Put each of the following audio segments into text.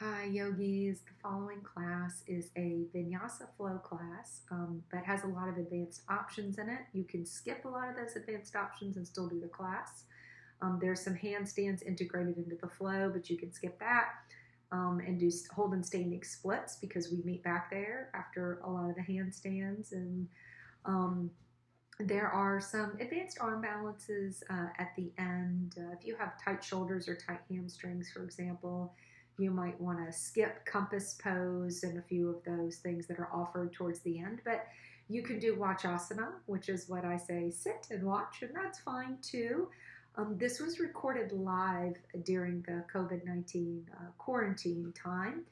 Hi, yogis. The following class is a Vinyasa flow class, but has a lot of advanced options in it. You can skip a lot of those advanced options and still do the class. There's some handstands integrated into the flow, but you can skip that and do hold and standing splits because we meet back there after a lot of the handstands. And um, there are some advanced arm balances at the end. If you have tight shoulders or tight hamstrings, for example, you might want to skip compass pose and a few of those things that are offered towards the end. But you can do Wachasana, which is what I say sit and watch, and that's fine too. This was recorded live during the COVID-19 quarantine time.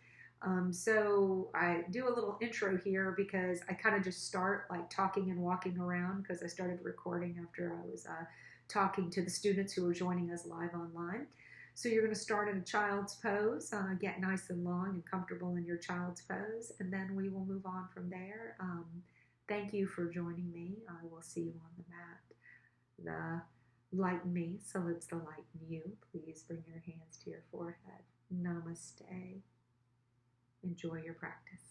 So I do a little intro here because I kind of just start like talking and walking around because I started recording after I was talking to the students who were joining us live online. So you're going to start in a child's pose, get nice and long and comfortable in your child's pose, and then we will move on from there. Thank you for joining me. I will see you on the mat. Lighten me, so let's the lighten you. Please bring your hands to your forehead. Namaste. Enjoy your practice.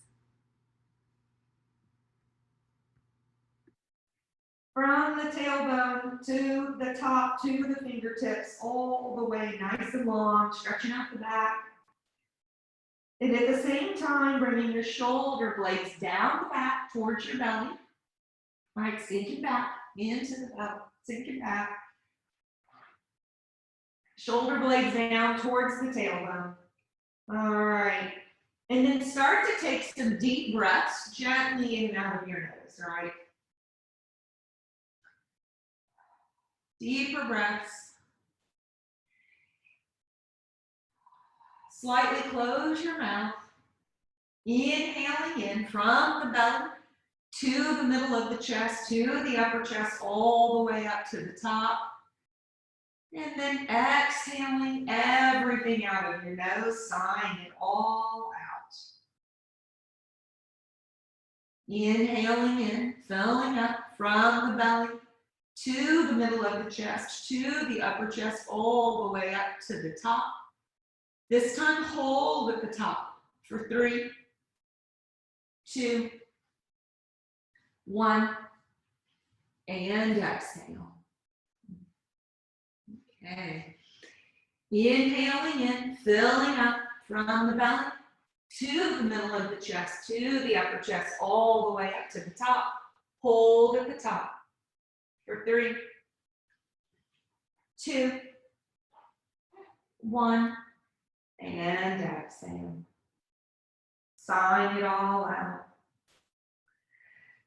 From the tailbone to the top, to the fingertips, all the way nice and long, stretching out the back. And at the same time, bringing your shoulder blades down the back towards your belly. All right, sinking back into the belly, sinking back. Shoulder blades down towards the tailbone. All right. And then start to take some deep breaths gently in and out of your nose, all right? Deeper breaths. Slightly close your mouth. Inhaling in from the belly to the middle of the chest, to the upper chest, all the way up to the top. And then exhaling everything out of your nose, sighing it all out. Inhaling in, filling up from the belly to the middle of the chest, to the upper chest, all the way up to the top. This time, hold at the top for 3, 2, 1, and exhale. Okay. Inhaling in, filling up from the belly to the middle of the chest, to the upper chest, all the way up to the top. Hold at the top for 3, 2, 1, and exhale. Sign it all out.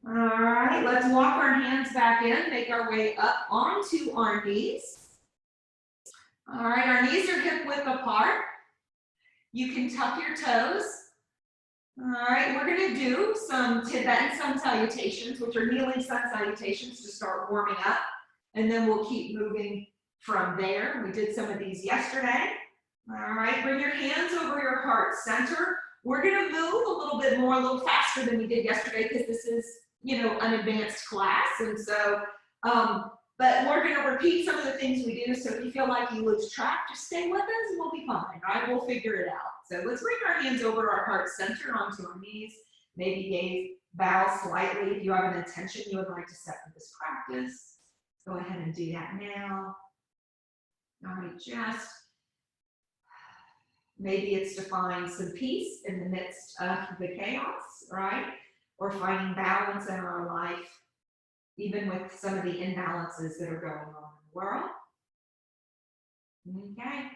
All right, let's walk our hands back in, make our way up onto our knees. All right, our knees are hip width apart. You can tuck your toes. All right, we're going to do some Tibetan sun salutations, which are kneeling sun salutations to start warming up. And then we'll keep moving from there. We did some of these yesterday. All right, bring your hands over your heart center. We're going to move a little bit more, a little faster than we did yesterday because this is, an advanced class. And so, but we're going to repeat some of the things we do. So if you feel like you lose track, just stay with us and we'll be fine, right? We'll figure it out. So let's bring our hands over our heart center onto our knees. Maybe gaze, bow slightly. If you have an intention you would like to set for this practice, go ahead and do that now. All right, just maybe it's to find some peace in the midst of the chaos, right? Or finding balance in our life, even with some of the imbalances that are going on in the world. Okay.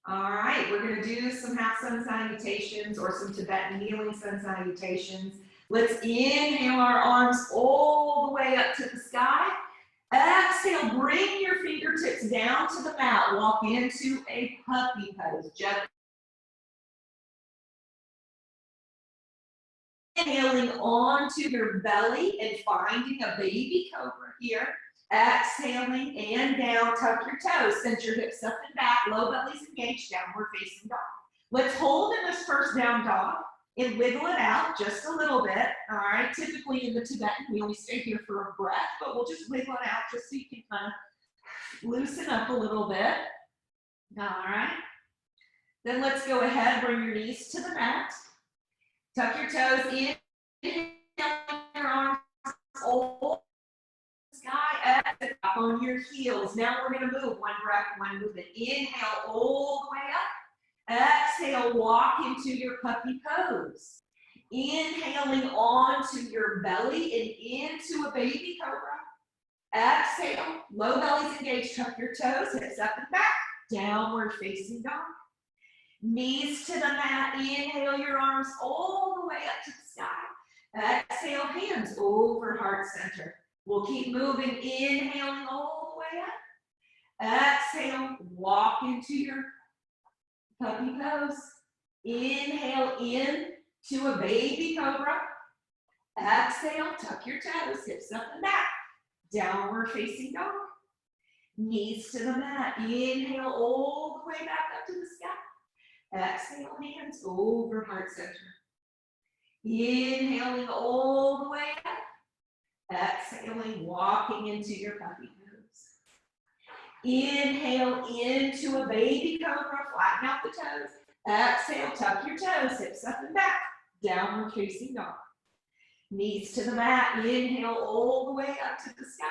All right, we're going to do some half sun salutations or some Tibetan kneeling sun salutations. Let's inhale our arms all the way up to the sky. Exhale, bring your fingertips down to the mat. Walk into a puppy pose. Gently. Inhaling onto your belly and finding a baby cobra here. Exhaling and down, tuck your toes, cinch your hips up and back, low belly's engaged, downward facing dog. Let's hold in this first down dog and wiggle it out just a little bit. All right, typically in the Tibetan, we only stay here for a breath, but we'll just wiggle it out just so you can kind of loosen up a little bit. All right. Then let's go ahead, bring your knees to the mat. Tuck your toes in. Inhale your arms over the sky. Exhale up on your heels. Now we're going to move. One breath, one movement. Inhale all the way up. Exhale, walk into your puppy pose. Inhaling onto your belly and into a baby cobra. Exhale, low bellies engaged, tuck your toes, hips up and back, downward facing dog. Knees to the mat, inhale your arms all the way up to the sky. Exhale, hands over heart center. We'll keep moving, inhaling all the way up. Exhale, walk into your puppy pose. Inhale in to a baby cobra. Exhale, tuck your toes, hips up and back. Downward facing dog. Knees to the mat. Inhale all the way back up to the sky. Exhale, hands over heart center. Inhaling all the way up. Exhaling, walking into your puppy pose. Inhale into a baby cobra. Flatten out the toes. Exhale, tuck your toes, hips up and back. Downward facing dog. Knees to the mat, inhale all the way up to the sky.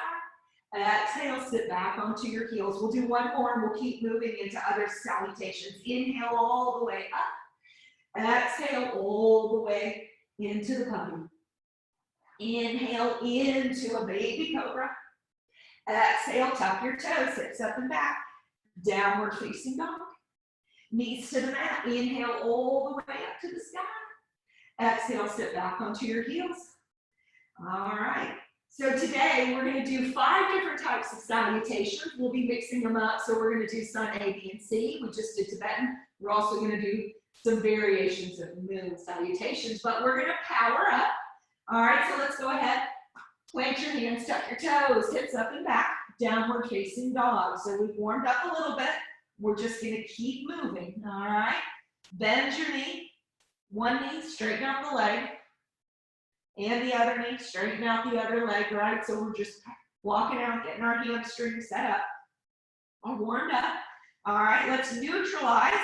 Exhale, sit back onto your heels. We'll do one more and we'll keep moving into other salutations. Inhale all the way up. Exhale all the way into the puppy. Inhale into a baby cobra. Exhale, tuck your toes, hips up and back. Downward facing dog. Knees to the mat, inhale all the way up to the sky. Exhale, sit back onto your heels. All right. So today we're going to do 5 different types of salutations. We'll be mixing them up. So we're going to do Sun A, B, and C. We just did Tibetan. We're also going to do some variations of Moon Salutations, but we're going to power up. All right. So let's go ahead. Plant your hands, tuck your toes, hips up and back, downward facing dog. So we've warmed up a little bit. We're just going to keep moving. All right. Bend your knee. One knee, straighten out the leg, and the other knee, straighten out the other leg, right? So we're just walking out, getting our hamstrings set up, all warmed up. All right, let's neutralize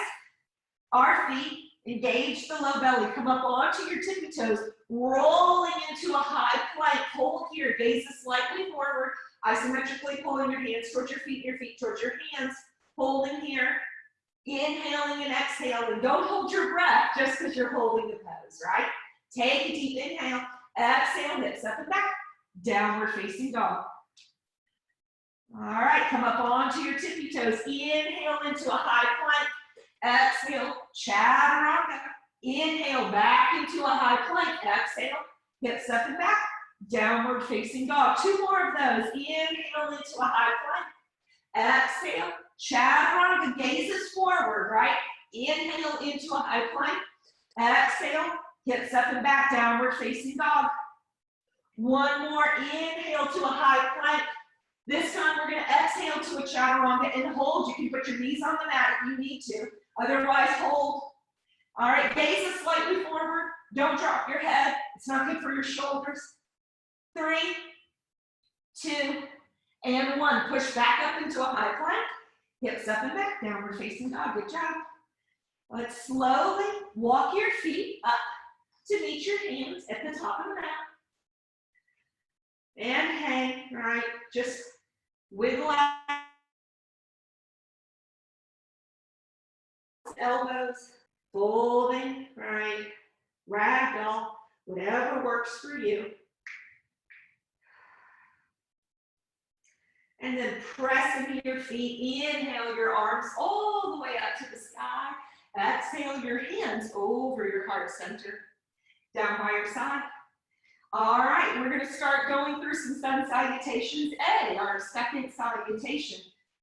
our feet, engage the low belly, come up onto your tippy toes, rolling into a high plank, hold here, gaze slightly forward, isometrically pulling your hands towards your feet towards your hands, holding here. Inhaling and exhaling. Don't hold your breath just because you're holding the pose, right? Take a deep inhale. Exhale, hips up and back. Downward facing dog. All right, come up onto your tippy toes. Inhale into a high plank. Exhale, chaturanga. Inhale back into a high plank. Exhale, hips up and back. Downward facing dog. 2 more of those. Inhale into a high plank. Exhale. Chaturanga, gazes forward, right? Inhale into a high plank. Exhale, hips up and back, downward facing dog. 1 more, inhale to a high plank. This time we're going to exhale to a chaturanga and hold. You can put your knees on the mat if you need to. Otherwise, hold. All right, gazes slightly forward. Don't drop your head. It's not good for your shoulders. 3, 2, and 1. Push back up into a high plank. Hips up and back, downward facing dog. Good job. Let's slowly walk your feet up to meet your hands at the top of the mat. And hang, right? Just wiggle out elbows, folding, right? Ragdoll, whatever works for you. And then press into your feet. Inhale your arms all the way up to the sky. Exhale your hands over your heart center. Down by your side. All right, we're going to start going through some Sun Salutations A, our second salutation.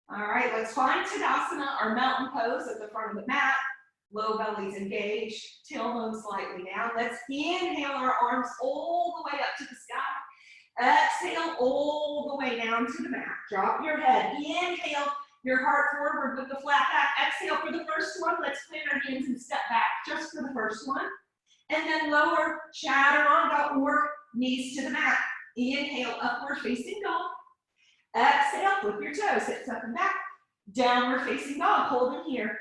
All right, let's find Tadasana, our mountain pose at the front of the mat. Low bellies engaged, tailbone slightly down. Let's inhale our arms all the way up to the sky. Exhale all the way down to the mat. Drop your head. Inhale your heart forward with the flat back. Exhale for the first one. Let's plant our hands and step back just for the first one. And then lower chaturanga or knees to the mat. Inhale, upward facing dog. Exhale, flip your toes, hips up and back. Downward facing dog, holding here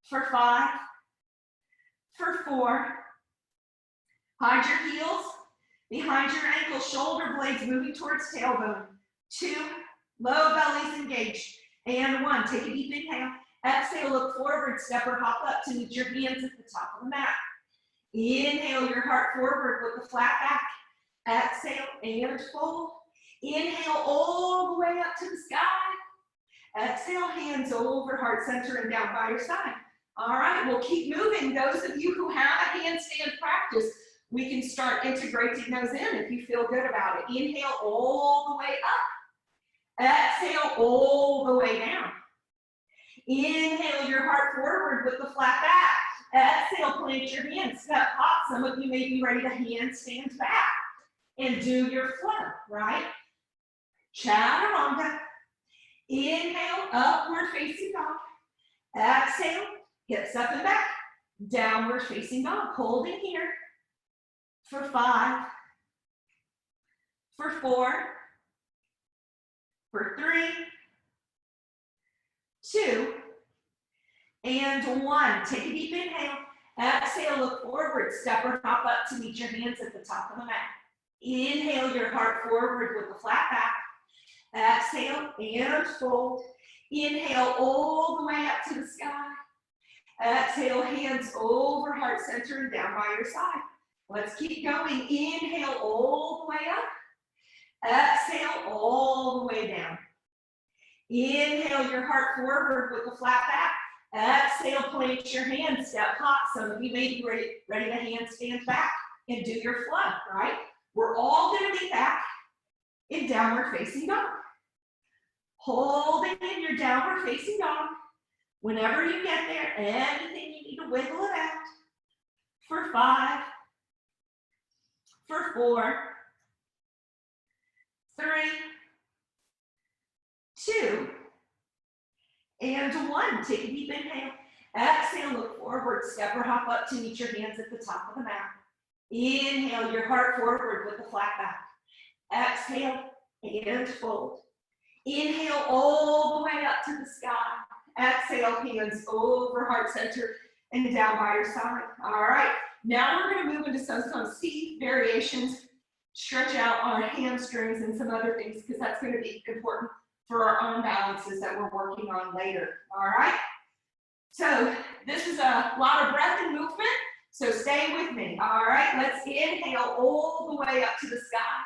for 5, For 4. Hide your heels behind your ankles, shoulder blades moving towards tailbone. 2, low bellies engaged. And 1, take a deep inhale. Exhale, look forward, step or hop up to meet your hands at the top of the mat. Inhale your heart forward with the flat back. Exhale and fold. Inhale all the way up to the sky. Exhale, hands over heart center and down by your side. All right, we'll keep moving. Those of you who have a handstand practice, we can start integrating those in if you feel good about it. Inhale all the way up. Exhale all the way down. Inhale your heart forward with the flat back. Exhale, plant your hands, step hop. Some of you may be ready to handstand back and do your flow, right? Chaturanga. Inhale, upward facing dog. Exhale, hips up and back. Downward facing dog. Holding here. For 5. For 4. For 3. 2. And 1. Take a deep inhale. Exhale, look forward. Step or hop up to meet your hands at the top of the mat. Inhale your heart forward with the flat back. Exhale and fold. Inhale all the way up to the sky. Exhale, hands over heart center and down by your side. Let's keep going. Inhale all the way up. Exhale all the way down. Inhale your heart forward with the flat back. Exhale, plant your hands, step hop. Some of you may be ready to handstand back and do your flow, right? We're all going to be back in downward facing dog. Holding in your downward facing dog. Whenever you get there, anything you need to wiggle it out. For 5. For 4. 3. 2. And 1. Take a deep inhale. Exhale, look forward, step or hop up to meet your hands at the top of the mat. Inhale your heart forward with the flat back. Exhale and fold. Inhale all the way up to the sky. Exhale, hands over heart center and down by your side. All right, now we're going to move into some C variations, stretch out our hamstrings and some other things because that's going to be important for our arm balances that we're working on later. All right, so this is a lot of breath and movement, so stay with me. All right, let's inhale all the way up to the sky.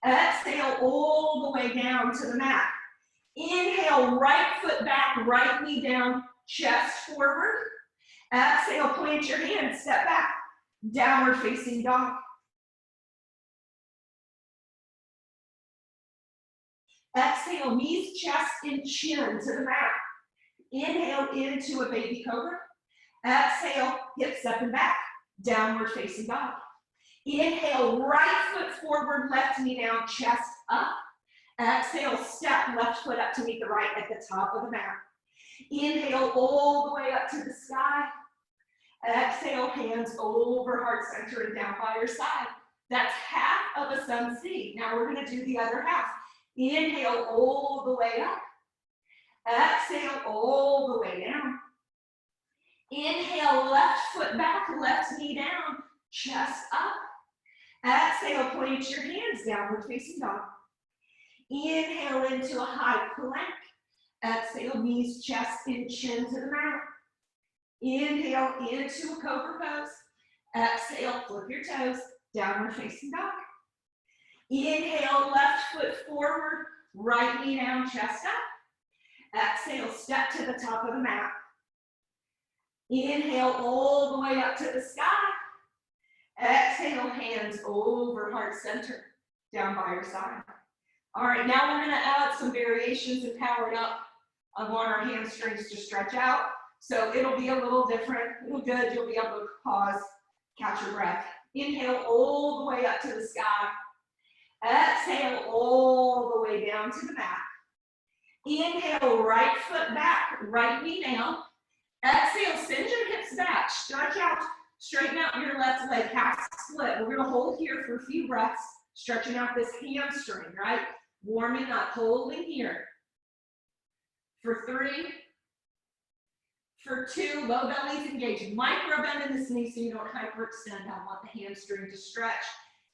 Exhale all the way down to the mat. Inhale, right foot back, right knee down, chest forward. Exhale, plant your hands, step back, downward facing dog. Exhale, knees, chest, and chin to the mat. Inhale into a baby cobra. Exhale, hips up and back, downward facing dog. Inhale, right foot forward, left knee down, chest up. Exhale, step left foot up to meet the right at the top of the mat. Inhale all the way up to the sky. Exhale, hands over heart center and down by your side. That's half of a sun C. Now we're going to do the other half. Inhale all the way up. Exhale all the way down. Inhale, left foot back, left knee down, chest up. Exhale, plant your hands, downward facing dog. Inhale into a high plank. Exhale, knees, chest, and chin to the mat. Inhale into a cobra pose. Exhale, flip your toes, downward facing dog. Inhale, left foot forward, right knee down, chest up. Exhale, step to the top of the mat. Inhale all the way up to the sky. Exhale, hands over heart center, down by your side. All right, now we're going to add some variations and power it up. I want our hamstrings to stretch out, so it'll be a little different. It'll be good. You'll be able to pause, catch your breath. Inhale all the way up to the sky. Exhale all the way down to the mat. Inhale, right foot back, right knee down. Exhale, send your hips back, stretch out, straighten out your left leg, half split. We're going to hold here for a few breaths, stretching out this hamstring, right? Warming up, holding here. For 3, For 2, low belly's engaged. Micro bend in this knee so you don't hyperextend. I want the hamstring to stretch.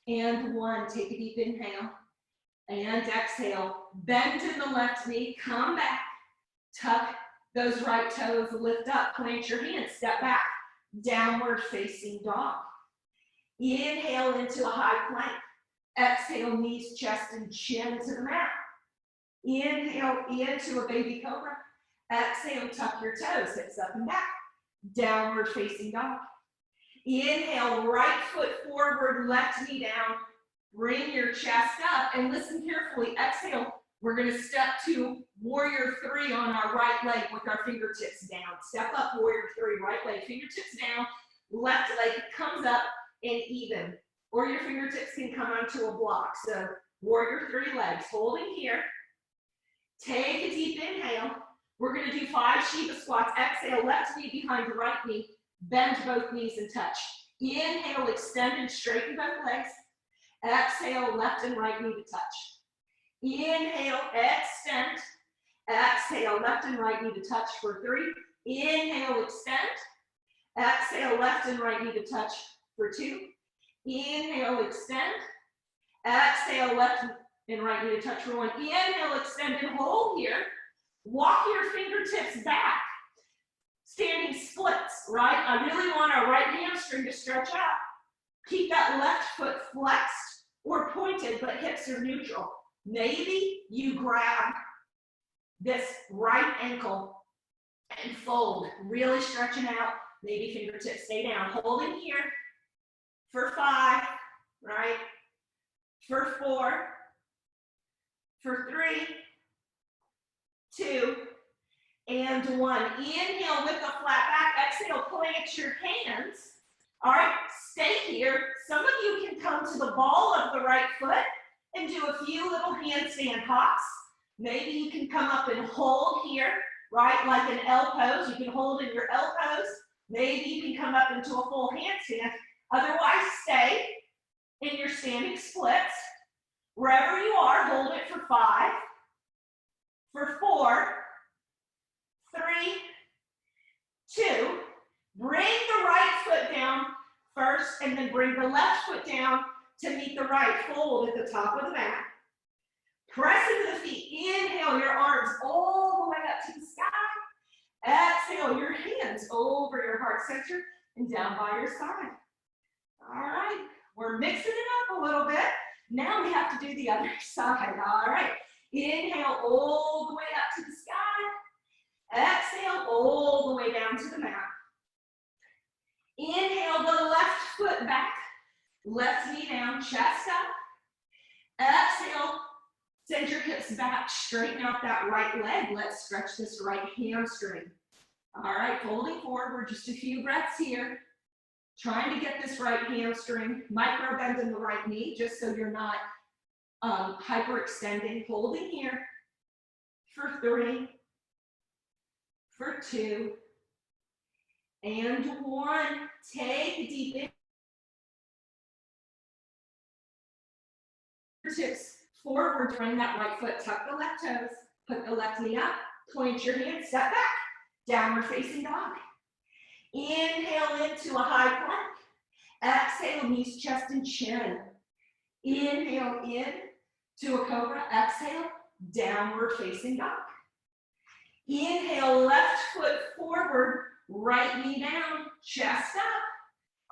And 1, take a deep inhale. And exhale. Bend in the left knee, come back. Tuck those right toes, lift up, plant your hands, step back. Downward facing dog. Inhale into a high plank. Exhale, knees, chest, and chin to the mat. Inhale into a baby cobra. Exhale, tuck your toes, hips up and back. Downward facing dog. Inhale, right foot forward, left knee down. Bring your chest up and listen carefully. Exhale, we're going to step to warrior 3 on our right leg with our fingertips down. Step up, warrior 3, right leg, fingertips down. Left leg comes up and even. Or your fingertips can come onto a block. So warrior 3 legs, holding here. Take a deep inhale. We're going to do 5 Shiva squats. Exhale, left knee behind the right knee. Bend both knees and touch. Inhale, extend and straighten both legs. Exhale, left and right knee to touch. Inhale, extend. Exhale, left and right knee to touch for 3. Inhale, extend. Exhale, left and right knee to touch for 2. Inhale, extend. Exhale, left and right knee to touch for 1. Inhale, extend and hold here. Walk your fingertips back. Standing splits, right? I really want our right hamstring to stretch out. Keep that left foot flexed or pointed, but hips are neutral. Maybe you grab this right ankle and fold, really stretching out. Maybe fingertips stay down. Holding here for 5, right? For 4, for 3, 2, and 1. Inhale with a flat back. Exhale, plant your hands. All right, stay here. Some of you can come to the ball of the right foot and do a few little handstand hops. Maybe you can come up and hold here, right, like an L pose. You can hold in your L pose. Maybe you can come up into a full handstand. Otherwise, stay in your standing splits. Wherever you are, hold it for 5, for 4, 3, 2. Bring the right foot down first, and then bring the left foot down to meet the right. Fold at the top of the mat. Press into the feet. Inhale your arms all the way up to the sky. Exhale your hands over your heart center and down by your side. All right, we're mixing it up a little bit. Now we have to do the other side. All right, inhale all the way up to the sky. Exhale all the way down to the mat. Inhale the left foot back, left knee down, chest up. Exhale, send your hips back, straighten out that right leg. Let's stretch this right hamstring. All right, folding forward, just a few breaths here. Trying to get this right hamstring, micro bend in the right knee, just so you're not hyperextending. Holding here for 3, for 2, and 1. Take a deep in. Fingertips forward, bring that right foot, tuck the left toes, put the left knee up, point your hands, step back, downward facing dog. Inhale into a high plank. Exhale, knees, chest, and chin. Inhale in to a cobra. Exhale, downward facing dog. Inhale, left foot forward, right knee down, chest up.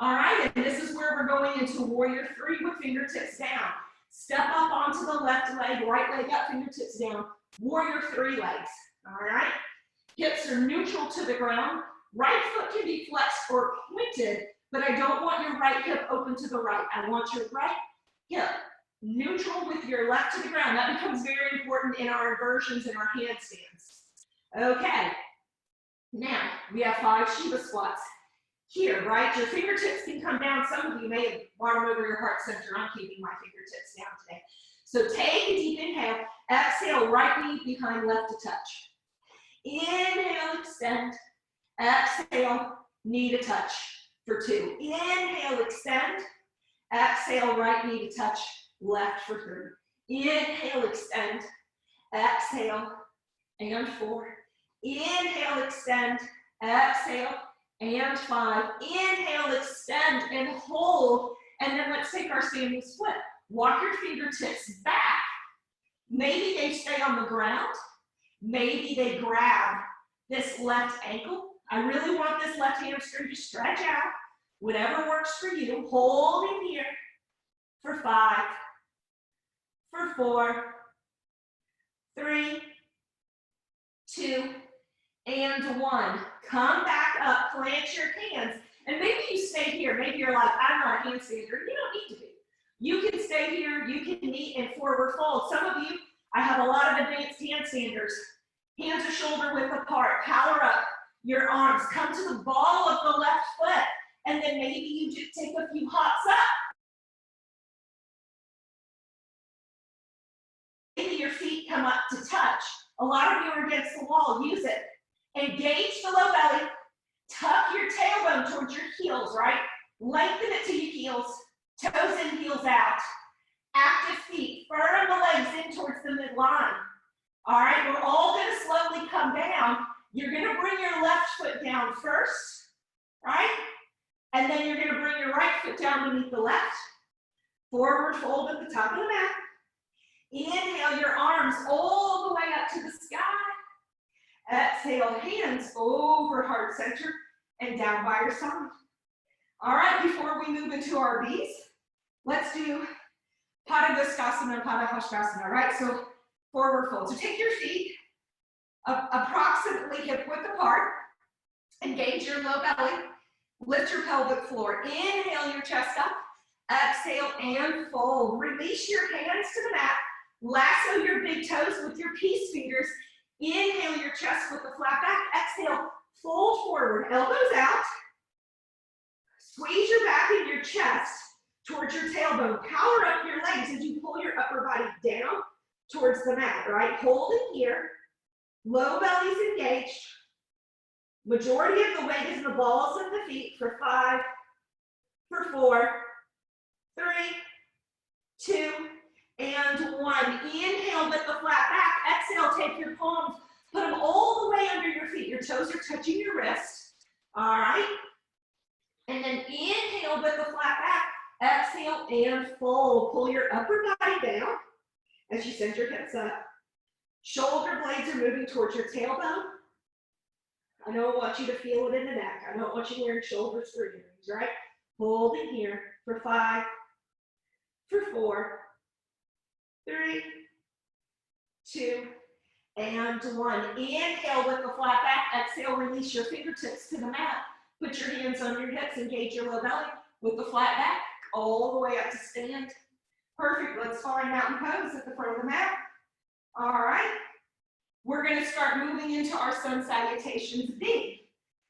All right, and this is where we're going into warrior 3 with fingertips down. Step up onto the left leg, right leg up, fingertips down. Warrior 3 legs. All right, hips are neutral to the ground. Right foot can be flexed or pointed, but I don't want your right hip open to the right. I want your right hip neutral with your left to the ground. That becomes very important in our inversions and our handstands. Okay, now we have 5 Shiva squats here, right? Your fingertips can come down. Some of you may have brought them over your heart center. I'm keeping my fingertips down today. So take a deep inhale. Exhale, right knee behind left to touch. Inhale, extend. Exhale, knee to touch for 2. Inhale, extend. Exhale, right knee to touch, left for 3. Inhale, extend. Exhale, and 4. Inhale, extend. exhale, and 5. Inhale, extend and hold, and then let's take our standing split. Walk your fingertips back. Maybe they stay on the ground. Maybe they grab this left ankle. I really want this left hamstring to stretch out. Whatever works for you. Hold in here for 5, for 4, 3, 2, and 1. Come back up, plant your hands. And maybe you stay here. Maybe you're like, I'm not a handstander. You don't need to be. You can stay here. You can meet in forward fold. Some of you, I have a lot of advanced handstanders. Hands are shoulder width apart. Power up your arms. Come to the ball of the left foot. And then maybe you just take a few hops up. Maybe your feet come up to touch. A lot of you are against the wall. Use it. Engage the low belly. Tuck your tailbone towards your heels, right? Lengthen it to your heels. Toes in, heels out. Active feet. Firm the legs in towards the midline. All right, we're all going to slowly come down. You're going to bring your left foot down first, right? And then you're going to bring your right foot down beneath the left. Forward fold at the top of the mat. Inhale your arms all the way up to the sky. Exhale, hands over heart center and down by your side. All right, before we move into our B's, let's do Padangusthasana and Padahastasana, right? So forward fold. So take your feet approximately hip width apart. Engage your low belly. Lift your pelvic floor. Inhale your chest up. Exhale and fold. Release your hands to the mat. Lasso your big toes with your peace fingers. Inhale your chest with the flat back. Exhale, fold forward, elbows out. Squeeze your back and your chest towards your tailbone. Power up your legs as you pull your upper body down towards the mat, right? Hold it here. Low belly's engaged. Majority of the weight is in the balls of the feet for 5, for 4, 3, 2, and 1. Inhale with the flat back. Exhale, take your palms, put them all the way under your feet. Your toes are touching your wrists. All right. And then inhale with the flat back. Exhale and fold. Pull your upper body down as you send your hips up. Shoulder blades are moving towards your tailbone. I don't want you to feel it in the neck. I don't want you wearing shoulder screw earrings, right? Hold it here for 5, for 4, 3, 2, and 1. Inhale with the flat back. Exhale, release your fingertips to the mat. Put your hands on your hips. Engage your low belly with the flat back all the way up to stand. Perfect. Let's find mountain pose at the front of the mat. All right. We're going to start moving into our Sun Salutations B.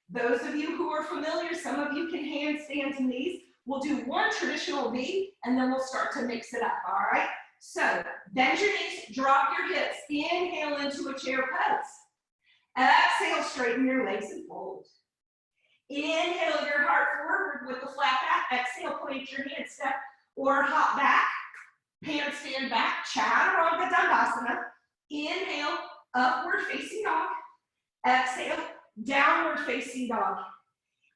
Those of you who are familiar, some of you can handstands in these. We'll do one traditional B, and then we'll start to mix it up, all right? So, bend your knees, drop your hips, inhale into a chair pose. Exhale, straighten your legs and fold. Inhale your heart forward with the flat back. Exhale, point your hand step or hop back. Handstand back, Chaturanga Dandasana. Inhale, upward facing dog. Exhale, downward facing dog.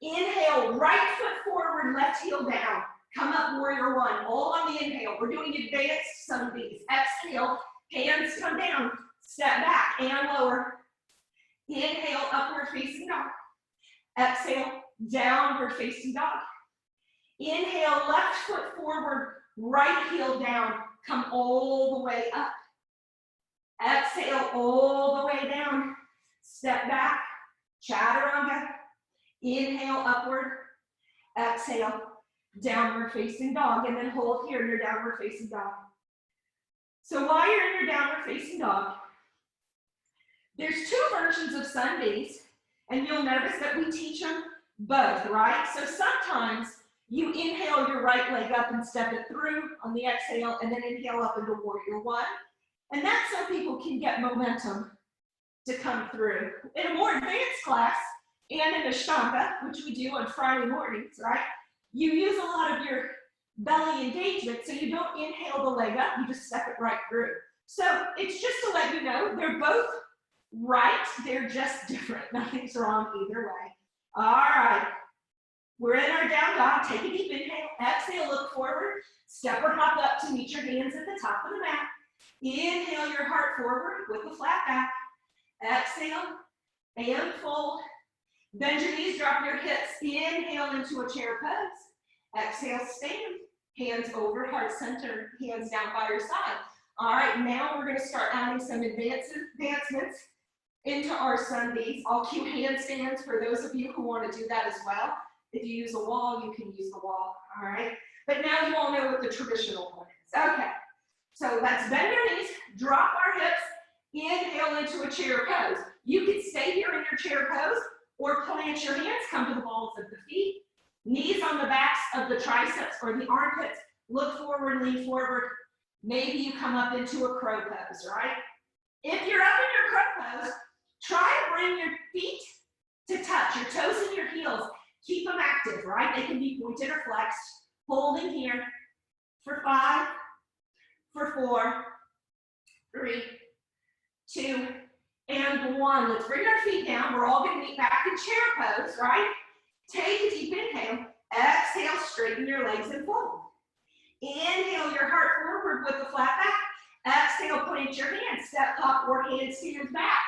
Inhale, right foot forward, left heel down. Come up, warrior 1, all on the inhale. We're doing advanced sun Bs. Exhale, hands come down, step back and lower. Inhale, upward facing dog. Exhale, downward facing dog. Inhale, left foot forward, right heel down. Come all the way up. Exhale, all the way down. Step back, Chaturanga. Inhale, upward. Exhale, downward facing dog. And then hold here in your downward facing dog. So while you're in your downward facing dog, there's 2 versions of sun Bs, and you'll notice that we teach them both, right? So sometimes you inhale your right leg up and step it through on the exhale, and then inhale up into warrior 1. And that's so people can get momentum to come through. In a more advanced class, and in Ashtanga, which we do on Friday mornings, right? You use a lot of your belly engagement, so you don't inhale the leg up, you just step it right through. So it's just to let you know, they're both right, they're just different. Nothing's wrong either way. All right, we're in our down dog. Take a deep inhale, exhale, look forward, step or hop up to meet your hands at the top of the mat. Inhale your heart forward with a flat back. Exhale and fold. Bend your knees, drop your hips. Inhale into a chair pose. Exhale, stand. Hands over heart center, hands down by your side. All right, now we're going to start adding some advancements into our Sundays. I'll cue handstands for those of you who want to do that as well. If you use a wall, you can use the wall. All right, but now you all know what the traditional one is. Okay, so let's bend your knees, drop our hips, inhale into a chair pose. You can stay here in your chair pose or plant your hands, come to the balls of the feet. Knees on the backs of the triceps or the armpits. Look forward, lean forward. Maybe you come up into a crow pose, right? If you're up in your crow pose, try to bring your feet to touch, your toes and your heels. Keep them active, right? They can be pointed or flexed. Holding here for 5, for 4, 3, 2, and 1. Let's bring our feet down. We're all going to meet back in chair pose, right? Take a deep inhale. Exhale, straighten your legs and fold. Inhale your heart forward with the flat back. Exhale, plant your hands. Step up or handstands back,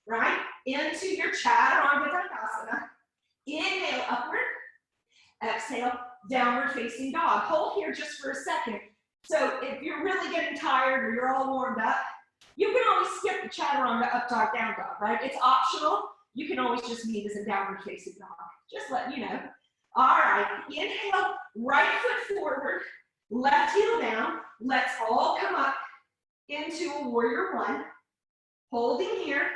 right? Into your chaturanga dandasana. Inhale, upward. Exhale, downward facing dog. Hold here just for a second. So if you're really getting tired or you're all warmed up, you can always skip the chaturanga up dog, down dog, right? It's optional. You can always just meet as a downward facing dog. Just letting you know. All right, inhale, right foot forward, left heel down. Let's all come up into a warrior one. Holding here,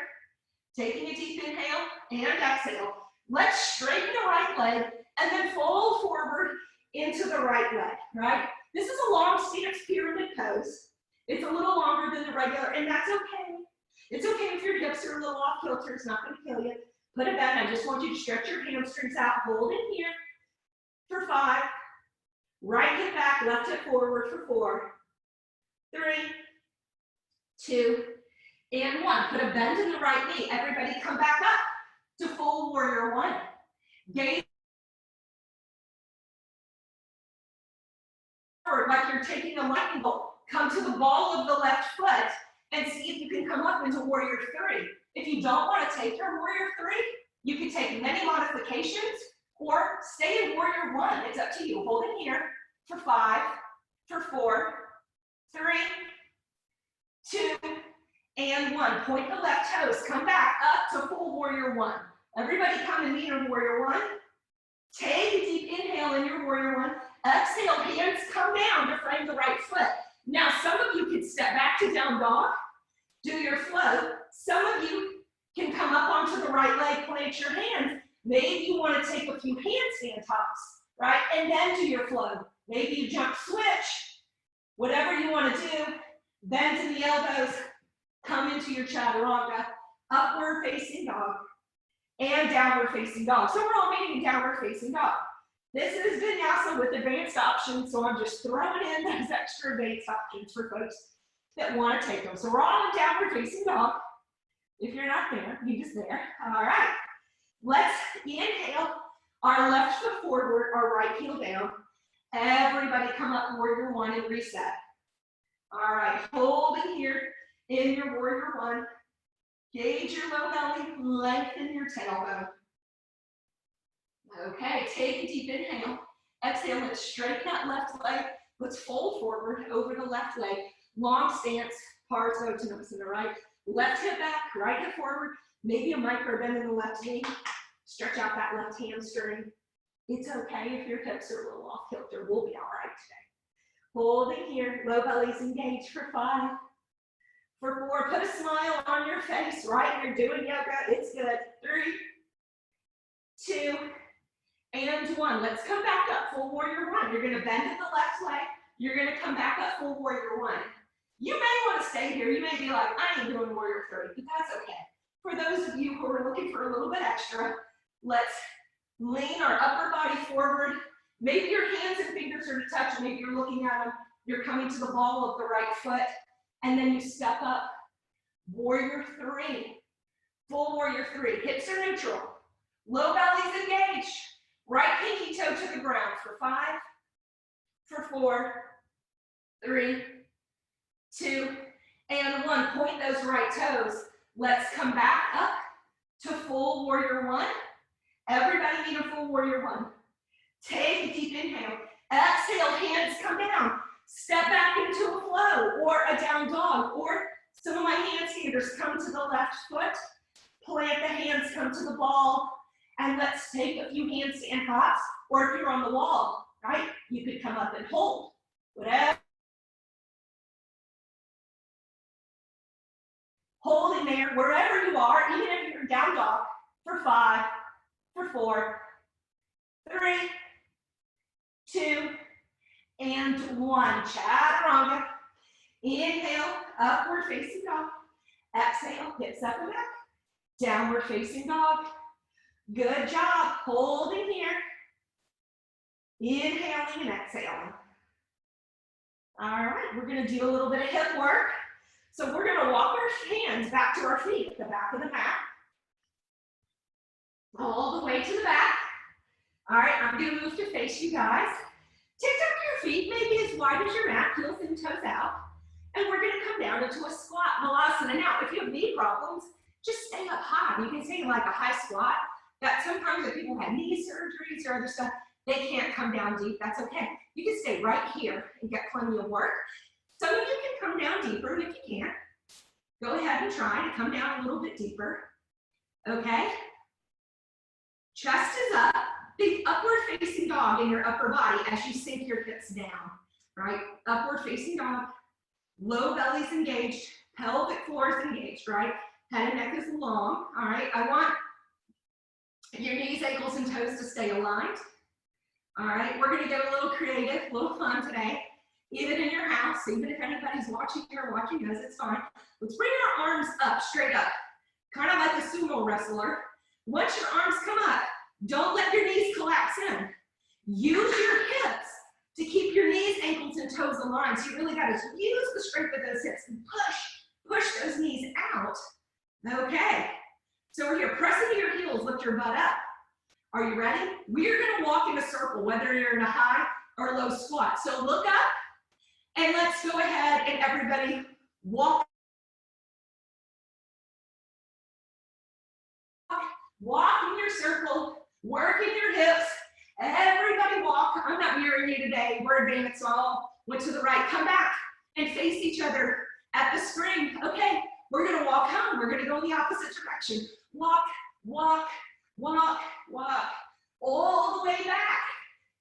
taking a deep inhale and exhale. Let's straighten the right leg and then fold forward into the right leg, right? This is a long stance pyramid pose. It's a little longer than the regular, and that's okay. It's okay if your hips are a little off kilter. It's not going to kill you. Put it back. I just want you to stretch your hamstrings out. Hold in here for 5. Right hip back, left hip forward for 4, 3, 2, and 1. Put a bend in the right knee. Everybody come back up to full warrior one. Gaze forward like you're taking a lightning bolt. Come to the ball of the left foot and see if you can come up into warrior 3. If you don't want to take your warrior 3, you can take many modifications or stay in warrior 1. It's up to you. Hold it here for 5, for 4, 3, 2, and 1. Point the left toes. Come back up to full warrior 1. Everybody come and meet your warrior 1. Take a deep inhale in your warrior 1. Exhale, hands come down to frame the right foot. Now, some of you can step back to down dog, do your flow. Some of you can come up onto the right leg, plant your hands. Maybe you want to take a few handstand hops, right? And then do your flow. Maybe you jump switch, whatever you want to do. Bend to the elbows, come into your chaturanga, upward facing dog, and downward facing dog. So we're all meeting downward facing dog. This is Vinyasa with advanced options, so I'm just throwing in those extra advanced options for folks that want to take them. So we're all in downward facing dog. If you're not there, you just there. All right. Let's inhale our left foot forward, our right heel down. Everybody come up warrior 1 and reset. All right, holding here in your warrior 1. Gauge your low belly, lengthen your tailbone. Okay, take a deep inhale. Exhale, let's straighten that left leg. Let's fold forward over the left leg. Long stance, pars otonos in the right. Left hip back, right hip forward. Maybe a micro bend in the left knee. Stretch out that left hamstring. It's okay if your hips are a little off kilter. We'll be all right today. Holding here, low belly's engaged for 5. For 4, put a smile on your face, right? You're doing yoga, it's good. 3, 2, and 1. Let's come back up, full warrior 1. You're gonna bend to the left leg. You're gonna come back up, full warrior 1. You may wanna stay here. You may be like, I ain't doing warrior 3, but that's okay. For those of you who are looking for a little bit extra, let's lean our upper body forward. Maybe your hands and fingers are to touch. Maybe you're looking at them. You're coming to the ball of the right foot. And then you step up, warrior 3. Full warrior 3. Hips are neutral. Low belly's engaged. Right pinky toe to the ground for 5, for 4, 3, 2, and 1. Point those right toes. Let's come back up to full warrior 1. Everybody need a full warrior 1. Take a deep inhale. Exhale, hands come down. Step back into a flow or a down dog, or some of my handstanders come to the left foot. Plant the hands, come to the ball, and let's take a few handstand hops, or if you're on the wall, right, you could come up and hold. Whatever. Hold in there, wherever you are, even if you're down dog, for 5, for 4, 3, 2, and 1. Chaturanga. Inhale, upward facing dog. Exhale, hips up and back. Downward facing dog. Good job. Holding here. Inhaling and exhaling. All right, we're going to do a little bit of hip work. So we're going to walk our hands back to our feet, the back of the mat. All the way to the back. All right, I'm going to move to face you guys. Tick up your feet, maybe as wide as your mat, heels and toes out. And we're going to come down into a squat Malasana. Now, if you have knee problems, just stay up high. You can stay in like a high squat. That sometimes if people have knee surgeries or other stuff, they can't come down deep. That's okay. You can stay right here and get plenty of work. Some of you can come down deeper, and if you can't, go ahead and try to come down a little bit deeper. Okay? Chest is up. Think upward facing dog in your upper body as you sink your hips down, right? Upward facing dog. Low belly's engaged. Pelvic floor is engaged, right? Head and neck is long, all right? I want your knees, ankles, and toes to stay aligned. All right, we're gonna get a little creative, a little fun today. Even in your house, even if anybody's watching you or watching us, it's fine. Let's bring our arms up, straight up, kind of like a sumo wrestler. Once your arms come up, don't let your knees collapse in. Use your hips to keep your knees, ankles, and toes aligned. So you really got to use the strength of those hips and push those knees out. Okay, so we're here. Press into your heels, lift your butt up. Are you ready? We're going to walk in a circle, whether you're in a high or low squat. So look up, and let's go ahead and everybody walk. Walk in your circle, work in your hips. Everybody walk. I'm not mirroring you today. We're advanced all. Went to the right. Come back and face each other at the screen. Okay, we're going to walk home. We're going to go in the opposite direction. Walk, walk, walk, walk. All the way back.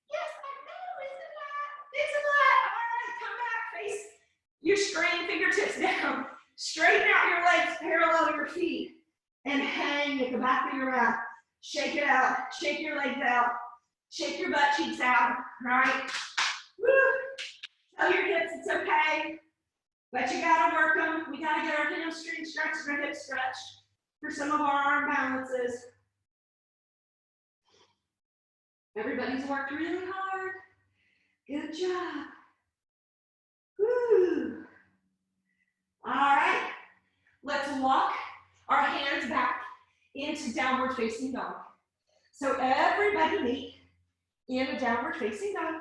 Yes, I know. It's a lot. All right, come back. Face your straight fingertips down. Straighten out your legs parallel to your feet. And hang at the back of your mat. Shake it out. Shake your legs out. Shake your butt cheeks out. Right? Woo. Tell your hips it's okay. But you gotta work them. We gotta get our hamstring stretched and our hips stretched for some of our arm balances. Everybody's worked really hard. Good job. Woo. All right. Let's walk our hands back into downward facing dog. So everybody meet in a downward facing dog.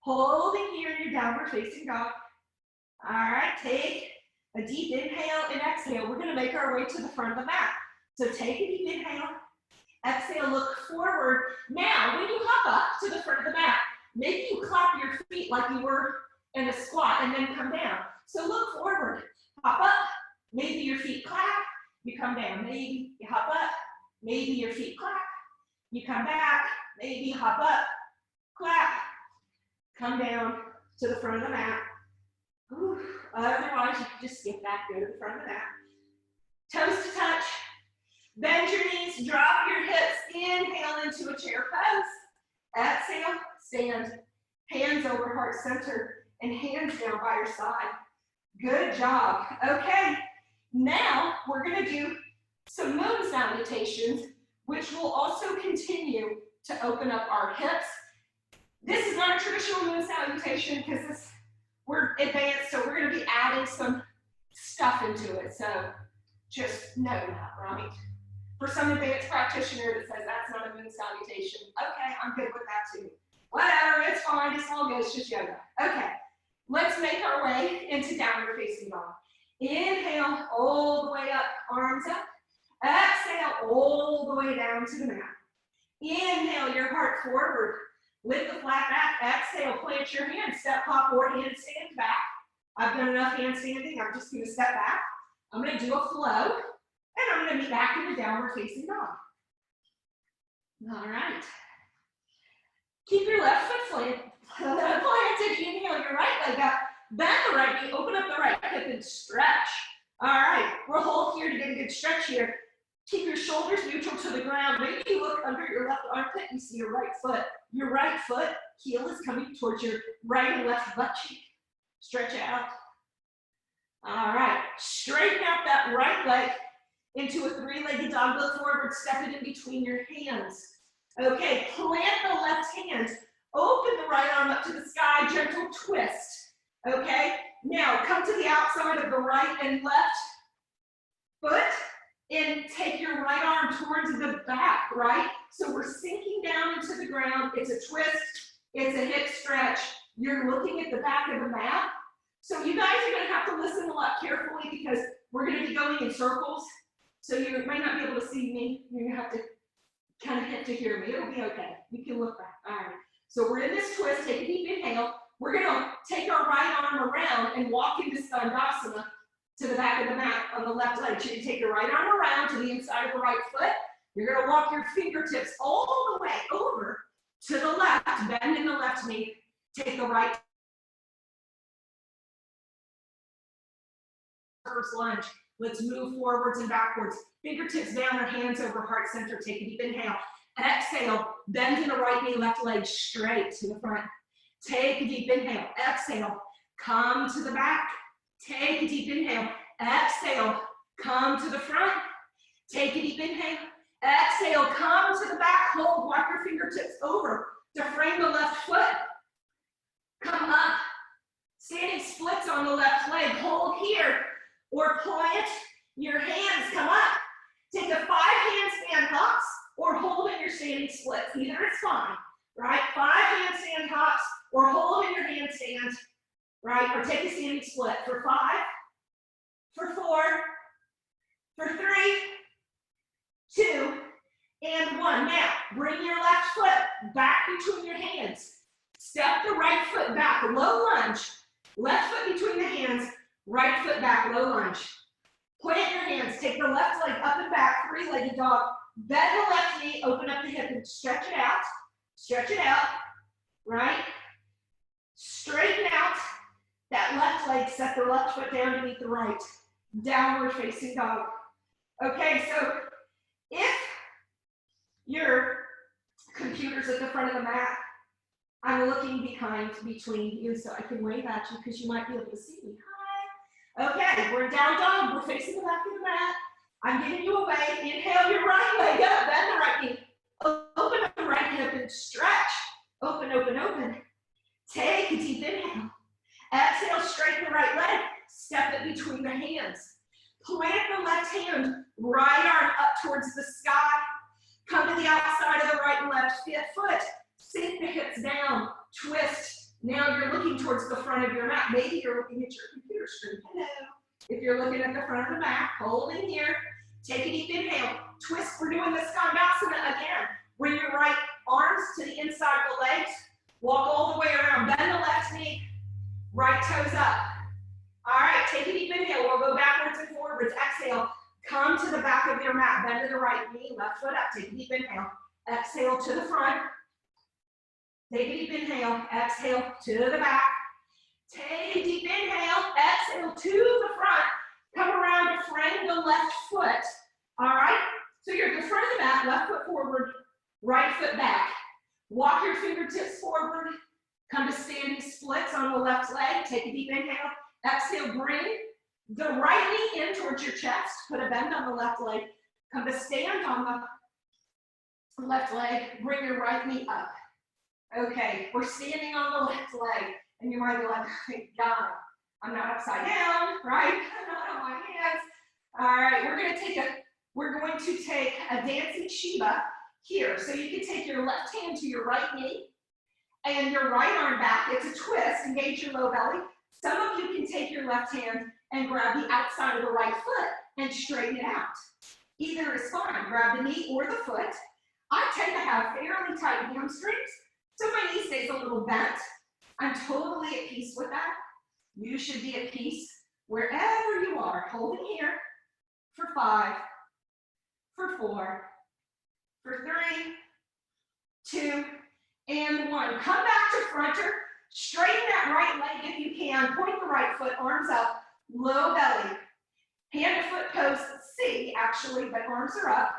Holding here in your downward facing dog. All right, take a deep inhale and exhale. We're going to make our way to the front of the mat. So take a deep inhale. Exhale, look forward. Now, when you hop up to the front of the mat, maybe you clap your feet like you were in a squat and then come down. So look forward. Hop up. Maybe your feet clap. You come down, maybe you hop up, maybe your feet clap, you come back, maybe hop up, clap, come down to the front of the mat. Ooh. Otherwise, you can just skip back, go to the front of the mat. Toes to touch, bend your knees, drop your hips, inhale into a chair pose. Exhale, stand, hands over heart center, and hands down by your side. Good job. Okay. Now, we're going to do some moon salutations, which will also continue to open up our hips. This is not a traditional moon salutation because we're advanced, so we're going to be adding some stuff into it. So, just know that, right? For some advanced practitioner that says that's not a moon salutation, okay, I'm good with that too. Whatever, it's fine, it's all good, it's just yoga. Okay, let's make our way into downward facing dog. Inhale, all the way up, arms up. Exhale, all the way down to the mat. Inhale, your heart forward. Lift the flat back. Exhale, plant your hands. Step, hop, or handstand back. I've done enough handstanding. I'm just going to step back. I'm going to do a flow, and I'm going to be back in the downward facing dog. All right. Keep your left foot planted. Inhale your right leg up. Bend the right knee. Open up the right hip and stretch. All right. We'll hold here to get a good stretch here. Keep your shoulders neutral to the ground. Maybe you look under your left armpit and you see your right foot. Your right foot heel is coming towards your right and left butt cheek. Stretch out. All right. Straighten out that right leg into a three-legged dog. Look forward. Step it in between your hands. Okay. Plant the left hand. Open the right arm up to the sky. Gentle twist. Okay. Now come to the outside of the right and left foot. And take your right arm towards the back, right? So we're sinking down into the ground. It's a twist. It's a hip stretch. You're looking at the back of the mat. So you guys are going to have to listen a lot carefully because we're going to be going in circles. So you might not be able to see me. You're going to have to kind of hit to hear me. It'll be okay. You can look back. All right. So we're in this twist. Take a deep inhale. We're going to take our right arm around and walk into Standasana to the back of the mat on the left leg. So you take your right arm around to the inside of the right foot. You're going to walk your fingertips all the way over to the left, bend in the left knee. Take the right first lunge. Let's move forwards and backwards. Fingertips down or hands over heart center. Take a deep inhale. Exhale, bend in the right knee, left leg straight to the front. Take a deep inhale. Exhale, come to the back. Take a deep inhale. Exhale, come to the front. Take a deep inhale. Exhale, come to the back. Hold, walk your fingertips over to frame the left foot. Come up. Standing splits on the left leg. Hold here or plant your hands. Come up. Take a 5 handstand hops or hold in your standing splits. Either is fine, right? 5 handstand hops or hold in your handstand. Right, or take a standing split for 5, for 4, for 3, 2, and 1. Now, bring your left foot back between your hands. Step the right foot back, low lunge. Left foot between the hands, right foot back, low lunge. Plant your hands, take the left leg up and back, three-legged dog. Bend the left knee, open up the hip and stretch it out. Stretch it out, right? Straighten out. That left leg, set the left foot down to meet the right. Downward facing dog. Okay, so if your computer's at the front of the mat, I'm looking behind between you so I can wave at you because you might be able to see me. Hi. Okay, we're down dog. We're facing the back of the mat. I'm giving you a wave. Inhale your right leg up, bend the right knee. Open up the right hip and stretch. Open, open, open. Take a deep inhale. Exhale, straighten the right leg. Step it between the hands. Plant the left hand, right arm up towards the sky. Come to the outside of the right and left foot. Sink the hips down. Twist. Now you're looking towards the front of your mat. Maybe you're looking at your computer screen. Hello. If you're looking at the front of the mat, hold in here. Take a deep inhale. Twist. We're doing the Skandasana again. Bring your right arms to the inside of the legs. Walk all the way around. Bend the left knee. Right toes up. All right, take a deep inhale. We'll go backwards and forwards. Exhale. Come to the back of your mat. Bend to the right knee. Left foot up. Take a deep inhale. Exhale to the front. Take a deep inhale. Exhale to the back. Take a deep inhale. Exhale to the front. Come around to frame the left foot. All right? So you're at the front of the mat. Left foot forward. Right foot back. Walk your fingertips forward. Come to standing splits on the left leg. Take a deep inhale. Exhale, bring the right knee in towards your chest. Put a bend on the left leg. Come to stand on the left leg. Bring your right knee up. Okay, we're standing on the left leg. And you might be like, thank God, I'm not upside down, right? I'm not on my hands. All right, we're going to take a dancing Shiva here. So you can take your left hand to your right knee and your right arm back. It's a twist, engage your low belly. Some of you can take your left hand and grab the outside of the right foot and straighten it out. Either is fine, grab the knee or the foot. I tend to have fairly tight hamstrings, so my knee stays a little bent. I'm totally at peace with that. You should be at peace wherever you are. Holding here for 5, for 4, for 3, 2, and 1. Come back to fronter. Straighten that right leg if you can. Point the right foot, arms up, low belly. Hand to foot pose C, actually, but arms are up.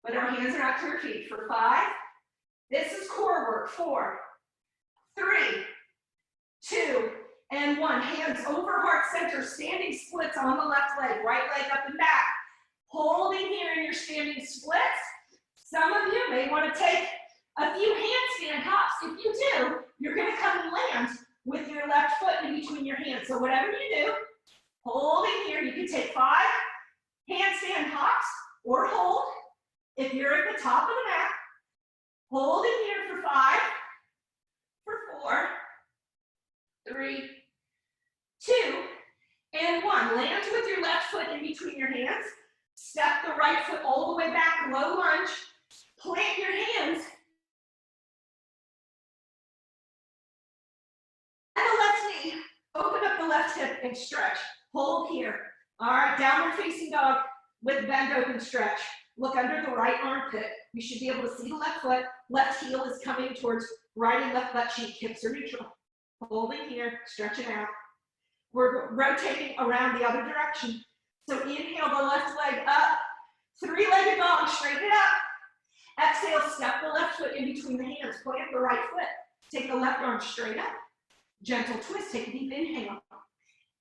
But our hands are out to our feet for 5. This is core work. 4, 3, 2, and 1. Hands over heart center, standing splits on the left leg, right leg up and back. Holding here in your standing splits. Some of you may want to take a few handstand hops. If you do, you're going to come and land with your left foot in between your hands. So whatever you do, holding here, you can take 5 handstand hops or hold. If you're at the top of the mat, holding here for 5, for 4, 3, 2, and 1. Land with your left foot in between your hands. Step the right foot all the way back, low lunge. Plant your hands. And the left knee. Open up the left hip and stretch. Hold here. All right, downward facing dog with bend open stretch. Look under the right armpit. You should be able to see the left foot. Left heel is coming towards right and left butt cheek. Hips are neutral. Holding here, stretch it out. We're rotating around the other direction. So inhale the left leg up. 3-legged dog, straighten it up. Exhale, step the left foot in between the hands. Plant the right foot. Take the left arm straight up. Gentle twist, take a deep inhale.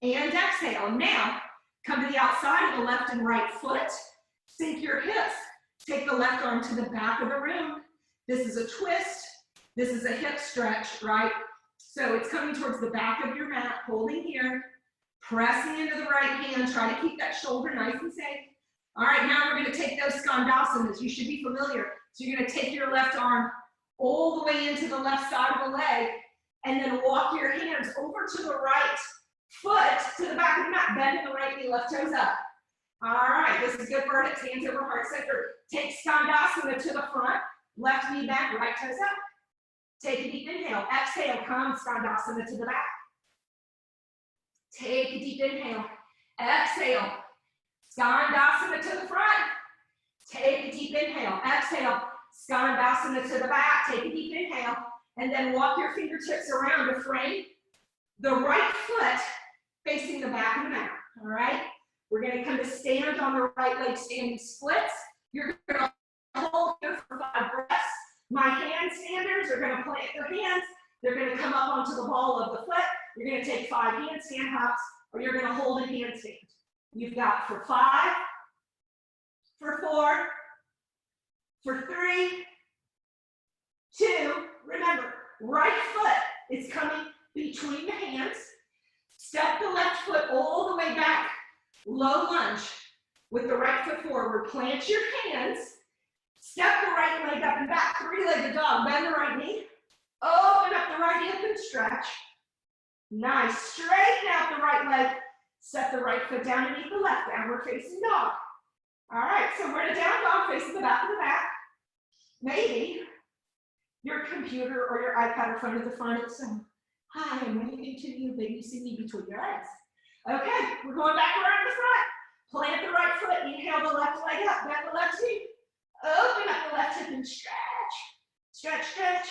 And exhale. Now, come to the outside of the left and right foot. Sink your hips. Take the left arm to the back of the room. This is a twist. This is a hip stretch, right? So it's coming towards the back of your mat, holding here, pressing into the right hand. Try to keep that shoulder nice and safe. All right, now we're going to take those skandhasanas. You should be familiar. So you're going to take your left arm all the way into the left side of the leg, and then walk your hands over to the right foot, to the back of the mat. Bend in the right knee, left toes up. All right, this is good for it. Hands over heart center. Take skandhasana to the front. Left knee bent, right toes up. Take a deep inhale. Exhale, come skandhasana to the back. Take a deep inhale. Exhale. Skandhasana to the front. Take a deep inhale. Exhale. Skandhasana to the back. Take a deep inhale. And then walk your fingertips around to frame the right foot facing the back of the mat. All right? We're going to come to stand on the right leg, standing splits. You're going to hold here for 5 breaths. My handstanders are going to plant their hands. They're going to come up onto the ball of the foot. You're going to take 5 handstand hops, or you're going to hold a handstand. You've got for 5, for 4, for 3, 2. Remember, right foot is coming between the hands. Step the left foot all the way back. Low lunge with the right foot forward. Plant your hands. Step the right leg up and back. 3-legged dog. Bend the right knee. Open up the right hip and stretch. Nice. Straighten out the right leg. Set the right foot down underneath the left. Downward facing dog. All right. So we're in a down dog facing the back of the mat. Maybe your computer or your iPad in front of the front is saying, "Hi, I'm waving to you, but you see me between your legs." Okay, we're going back around the front. Plant the right foot. Inhale the left leg up. Bend the left knee. Open up the left hip and stretch. Stretch, stretch.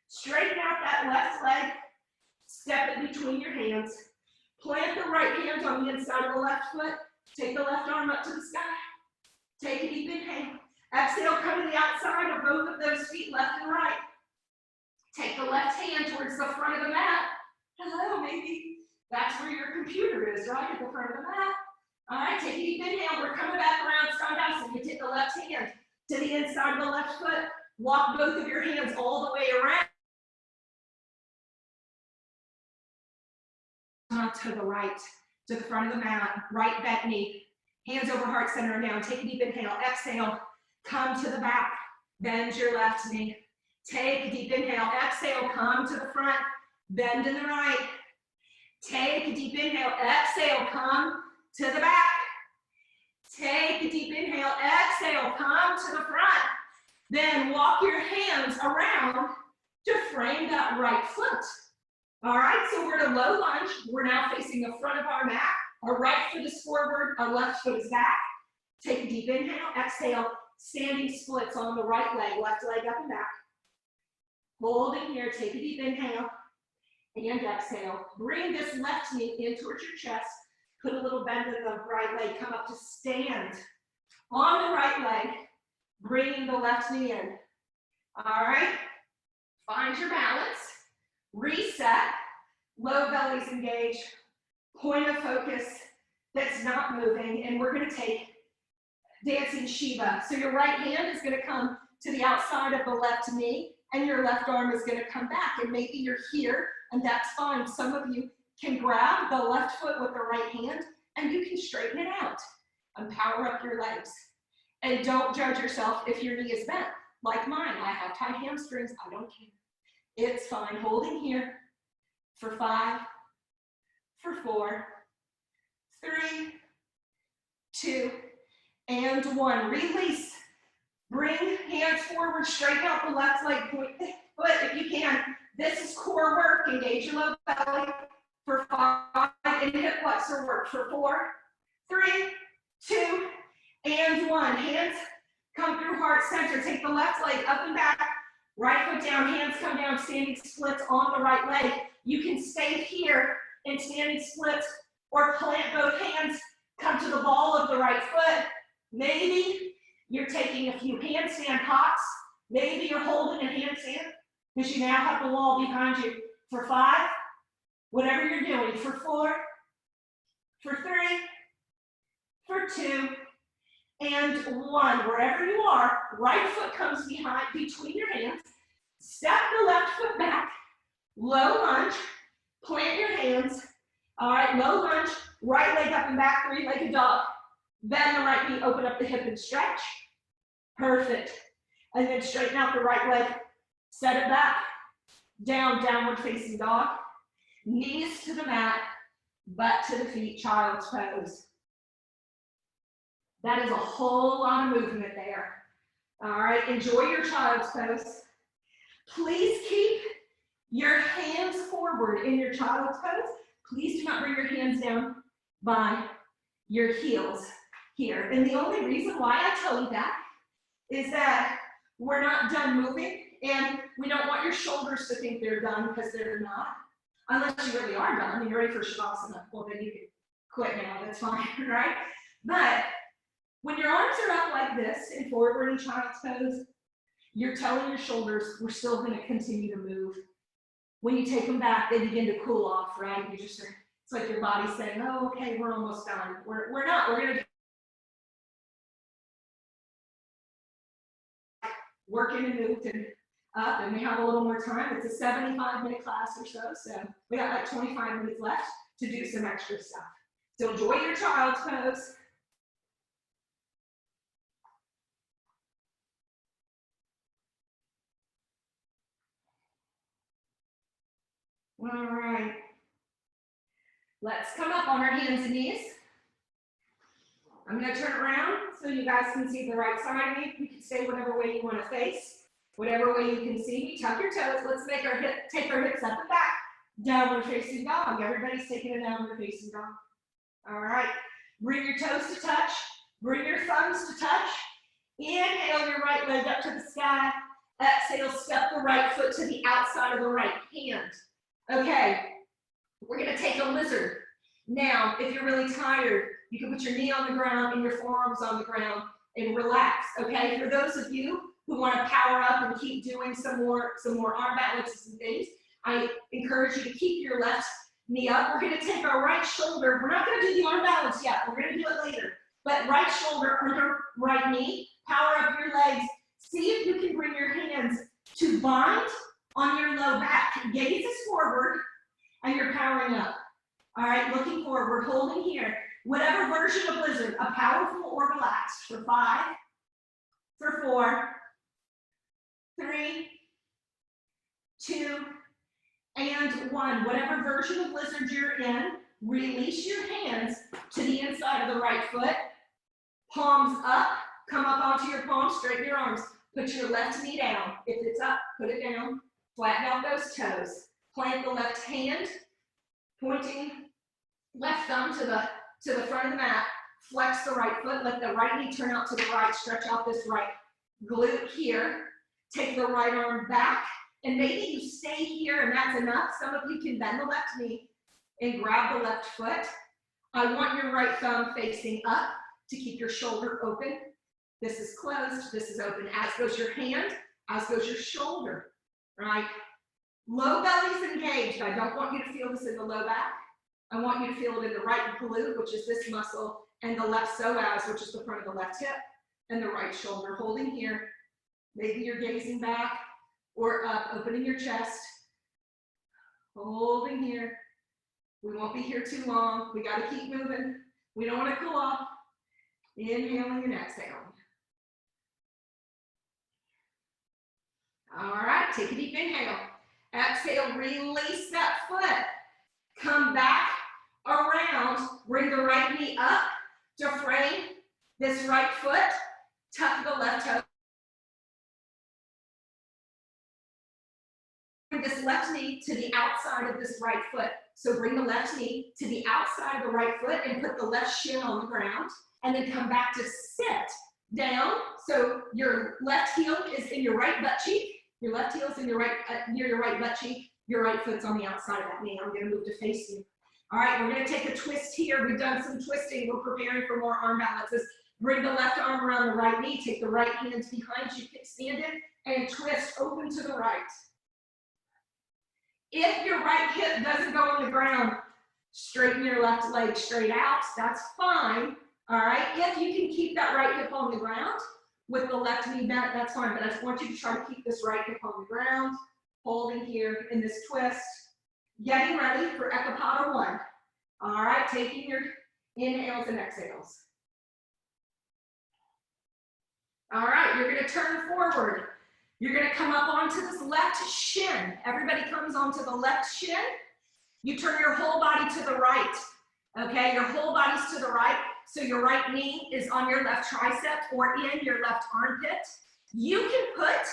Straighten out that left leg. Step it between your hands. Plant the right hand on the inside of the left foot. Take the left arm up to the sky. Take a deep inhale. Exhale, come to the outside of both of those feet, left and right. Take the left hand towards the front of the mat. Hello, maybe that's where your computer is, right at the front of the mat. All right, take a deep inhale. We're coming back around skandhasana. You take the left hand to the inside of the left foot. Walk both of your hands all the way around. To the right, to the front of the mat. Right bent knee. Hands over heart center and down. Take a deep inhale. Exhale. Come to the back. Bend your left knee. Take a deep inhale. Exhale. Come to the front. Bend in the right. Take a deep inhale. Exhale. Come to the back. Take a deep inhale. Exhale. Come to the front. Then walk your hands around to frame that right foot. All right, so we're in a low lunge. We're now facing the front of our mat. Our right foot is forward, our left foot is back. Take a deep inhale, exhale, standing splits on the right leg, left leg up and back. Hold in here, take a deep inhale and exhale. Bring this left knee in towards your chest. Put a little bend in the right leg, come up to stand on the right leg, bringing the left knee in. All right, find your balance. Reset, low bellies engage, point of focus that's not moving, and we're going to take dancing Shiva. So your right hand is going to come to the outside of the left knee, and your left arm is going to come back, and maybe you're here, and that's fine. Some of you can grab the left foot with the right hand, and you can straighten it out and power up your legs. And don't judge yourself if your knee is bent, like mine. I have tight hamstrings, I don't care. It's fine. Holding here for 5, for 4, 3, 2, and 1. Release. Bring hands forward, straighten out the left leg, point the foot if you can. This is core work. Engage your low belly for 5, and hip flexor work for 4, 3, 2, and 1. Hands come through heart center. Take the left leg up and back. Right foot down, hands come down, standing splits on the right leg. You can stay here in standing splits or plant both hands, come to the ball of the right foot. Maybe you're taking a few handstand hops. Maybe you're holding a handstand because you now have the wall behind you. For 5, whatever you're doing. For 4, for 3, for 2, and 1. Wherever you are, right foot comes behind between your hands. Step the left foot back. Low lunge. Plant your hands. All right, low lunge. Right leg up and back, 3-legged dog. Bend the right knee, open up the hip and stretch. Perfect. And then straighten out the right leg. Set it back. Down, downward facing dog. Knees to the mat. Butt to the feet, child's pose. That is a whole lot of movement there. All right, enjoy your child's pose. Please keep your hands forward in your child's pose. Please do not bring your hands down by your heels here. And the only reason why I tell you that is that we're not done moving, and we don't want your shoulders to think they're done because they're not. Unless you really are done and you're ready for Shavasana. Well, then you can quit now, that's fine, right? But when your arms are up like this in forward and child's pose, you're telling your shoulders, we're still going to continue to move. When you take them back, they begin to cool off, right? You just, it's like your body's saying, oh, okay, we're almost done. We're not. We're going to working and moving up, and we have a little more time. It's a 75-minute class or so, so we got like 25 minutes left to do some extra stuff. So enjoy your child's pose. All right. Let's come up on our hands and knees. I'm going to turn around so you guys can see the right side of me. You can stay whatever way you want to face, whatever way you can see me. Tuck your toes. Let's make our take our hips up and back. Downward facing dog. Everybody's taking a downward facing dog. All right. Bring your toes to touch. Bring your thumbs to touch. Inhale your right leg up to the sky. Exhale, step the right foot to the outside of the right hand. Okay, we're going to take a lizard. Now, if you're really tired, you can put your knee on the ground and your forearms on the ground and relax, okay? For those of you who want to power up and keep doing some more arm balances and things, I encourage you to keep your left knee up. We're going to take our right shoulder. We're not going to do the arm balance yet. We're going to do it later. But right shoulder under right knee, power up your legs. See if you can bring your hands to bind on your low back. Gaze is forward, and you're powering up. All right, looking forward, we're holding here. Whatever version of lizard, a powerful or relaxed, for 5, for 4, 3, 2, and 1. Whatever version of lizard you're in, release your hands to the inside of the right foot. Palms up, come up onto your palms, straighten your arms. Put your left knee down. If it's up, put it down. Flatten out those toes. Plant the left hand, pointing left thumb to the front of the mat. Flex the right foot. Let the right knee turn out to the right. Stretch out this right glute here. Take the right arm back. And maybe you stay here and that's enough. Some of you can bend the left knee and grab the left foot. I want your right thumb facing up to keep your shoulder open. This is closed, this is open. As goes your hand, as goes your shoulder, right? Low belly's engaged. I don't want you to feel this in the low back. I want you to feel it in the right glute, which is this muscle, and the left psoas, which is the front of the left hip, and the right shoulder. Holding here. Maybe you're gazing back or up, opening your chest. Holding here. We won't be here too long. We got to keep moving. We don't want to cool off. Inhaling and exhaling. All right, take a deep inhale. Exhale, release that foot. Come back around, bring the right knee up to frame this right foot. Tuck the left toe. Bring this left knee to the outside of this right foot. So bring the left knee to the outside of the right foot and put the left shin on the ground. And then come back to sit down. So your left heel is in your right butt cheek. Your left heel is in your right, near your right butt cheek. Your right foot's on the outside of that knee. I'm going to move to face you. All right, we're going to take a twist here. We've done some twisting. We're preparing for more arm balances. Bring the left arm around the right knee. Take the right hands behind you. Stand it and twist open to the right. If your right hip doesn't go on the ground, straighten your left leg straight out. That's fine. All right, if you can keep that right hip on the ground with the left knee bent, that's fine, but I just want you to try to keep this right hip on the ground, holding here in this twist, getting ready for Ekapada 1. All right, taking your inhales and exhales. All right, you're gonna turn forward. You're gonna come up onto this left shin. Everybody comes onto the left shin. You turn your whole body to the right, okay? Your whole body's to the right. So your right knee is on your left tricep or in your left armpit. You can put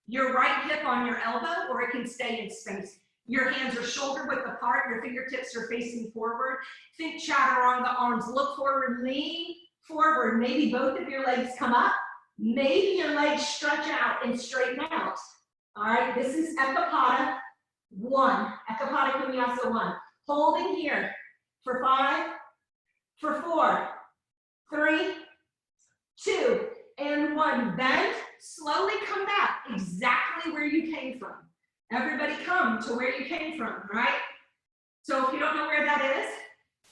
your right hip on your elbow or it can stay in space. Your hands are shoulder width apart, your fingertips are facing forward. Think chaturanga arms, look forward, lean forward. Maybe both of your legs come up. Maybe your legs stretch out and straighten out. All right, this is Ekapada 1, Ekapada Vinyasa 1. Holding here for 5, for 4, 3, 2, and 1. Bend, slowly come back exactly where you came from. Everybody come to where you came from, right? So if you don't know where that is,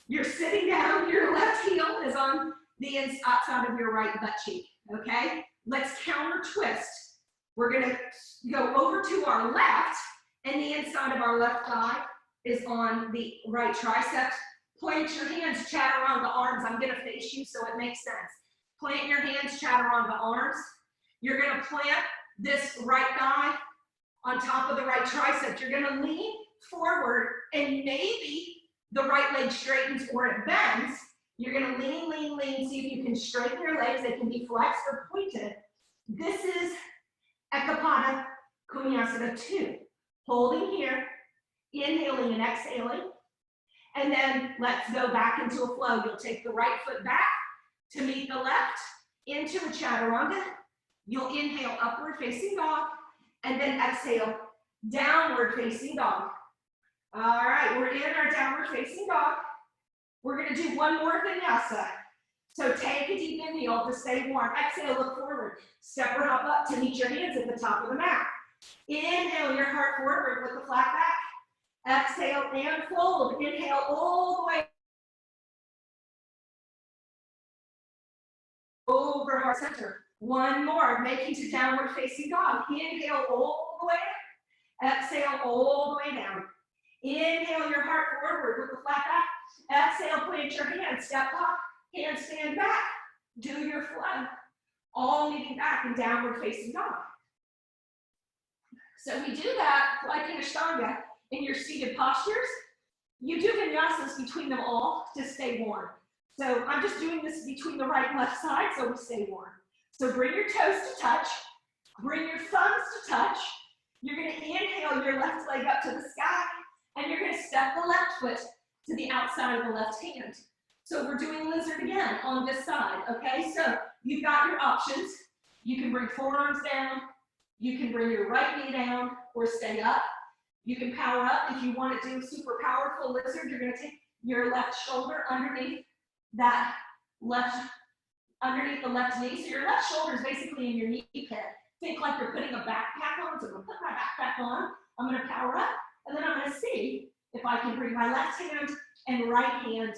you're sitting down, your left heel is on the outside of your right butt cheek, okay? Let's counter twist. We're gonna go over to our left, and the inside of our left thigh is on the right tricep. Plant your hands, chaturanga arms. I'm going to face you so it makes sense. Plant your hands, chaturanga arms. You're going to plant this right thigh on top of the right tricep. You're going to lean forward, and maybe the right leg straightens or it bends. You're going to lean, lean, lean. See if you can straighten your legs. They can be flexed or pointed. This is Ekapada Vinyasa 2. Holding here, inhaling and exhaling. And then let's go back into a flow. You'll take the right foot back to meet the left into a chaturanga. You'll inhale upward facing dog and then exhale downward facing dog. All right, we're in our downward facing dog. We're going to do one more vinyasa. So take a deep inhale to stay warm. Exhale, look forward. Step or hop up to meet your hands at the top of the mat. Inhale your heart forward with the flat back. Exhale and fold. Inhale all the way over heart center. One more, making to downward facing dog. Inhale all the way up. Exhale all the way down. Inhale your heart forward with the flat back. Exhale, plant your hand, step up, handstand back. Do your flow. All leaning back in downward facing dog. So we do that like in Ashtanga in your seated postures. You do vinyasas between them all to stay warm. So I'm just doing this between the right and left side so we stay warm. So bring your toes to touch, bring your thumbs to touch. You're going to inhale your left leg up to the sky, and you're going to step the left foot to the outside of the left hand. So we're doing lizard again on this side, okay? So you've got your options. You can bring forearms down, you can bring your right knee down or stay up. You can power up. If you want to do super powerful lizard, you're going to take your left shoulder underneath that underneath the left knee. So your left shoulder is basically in your knee pit. Think like you're putting a backpack on. So I'm going to put my backpack on. I'm going to power up, and then I'm going to see if I can bring my left hand and right hand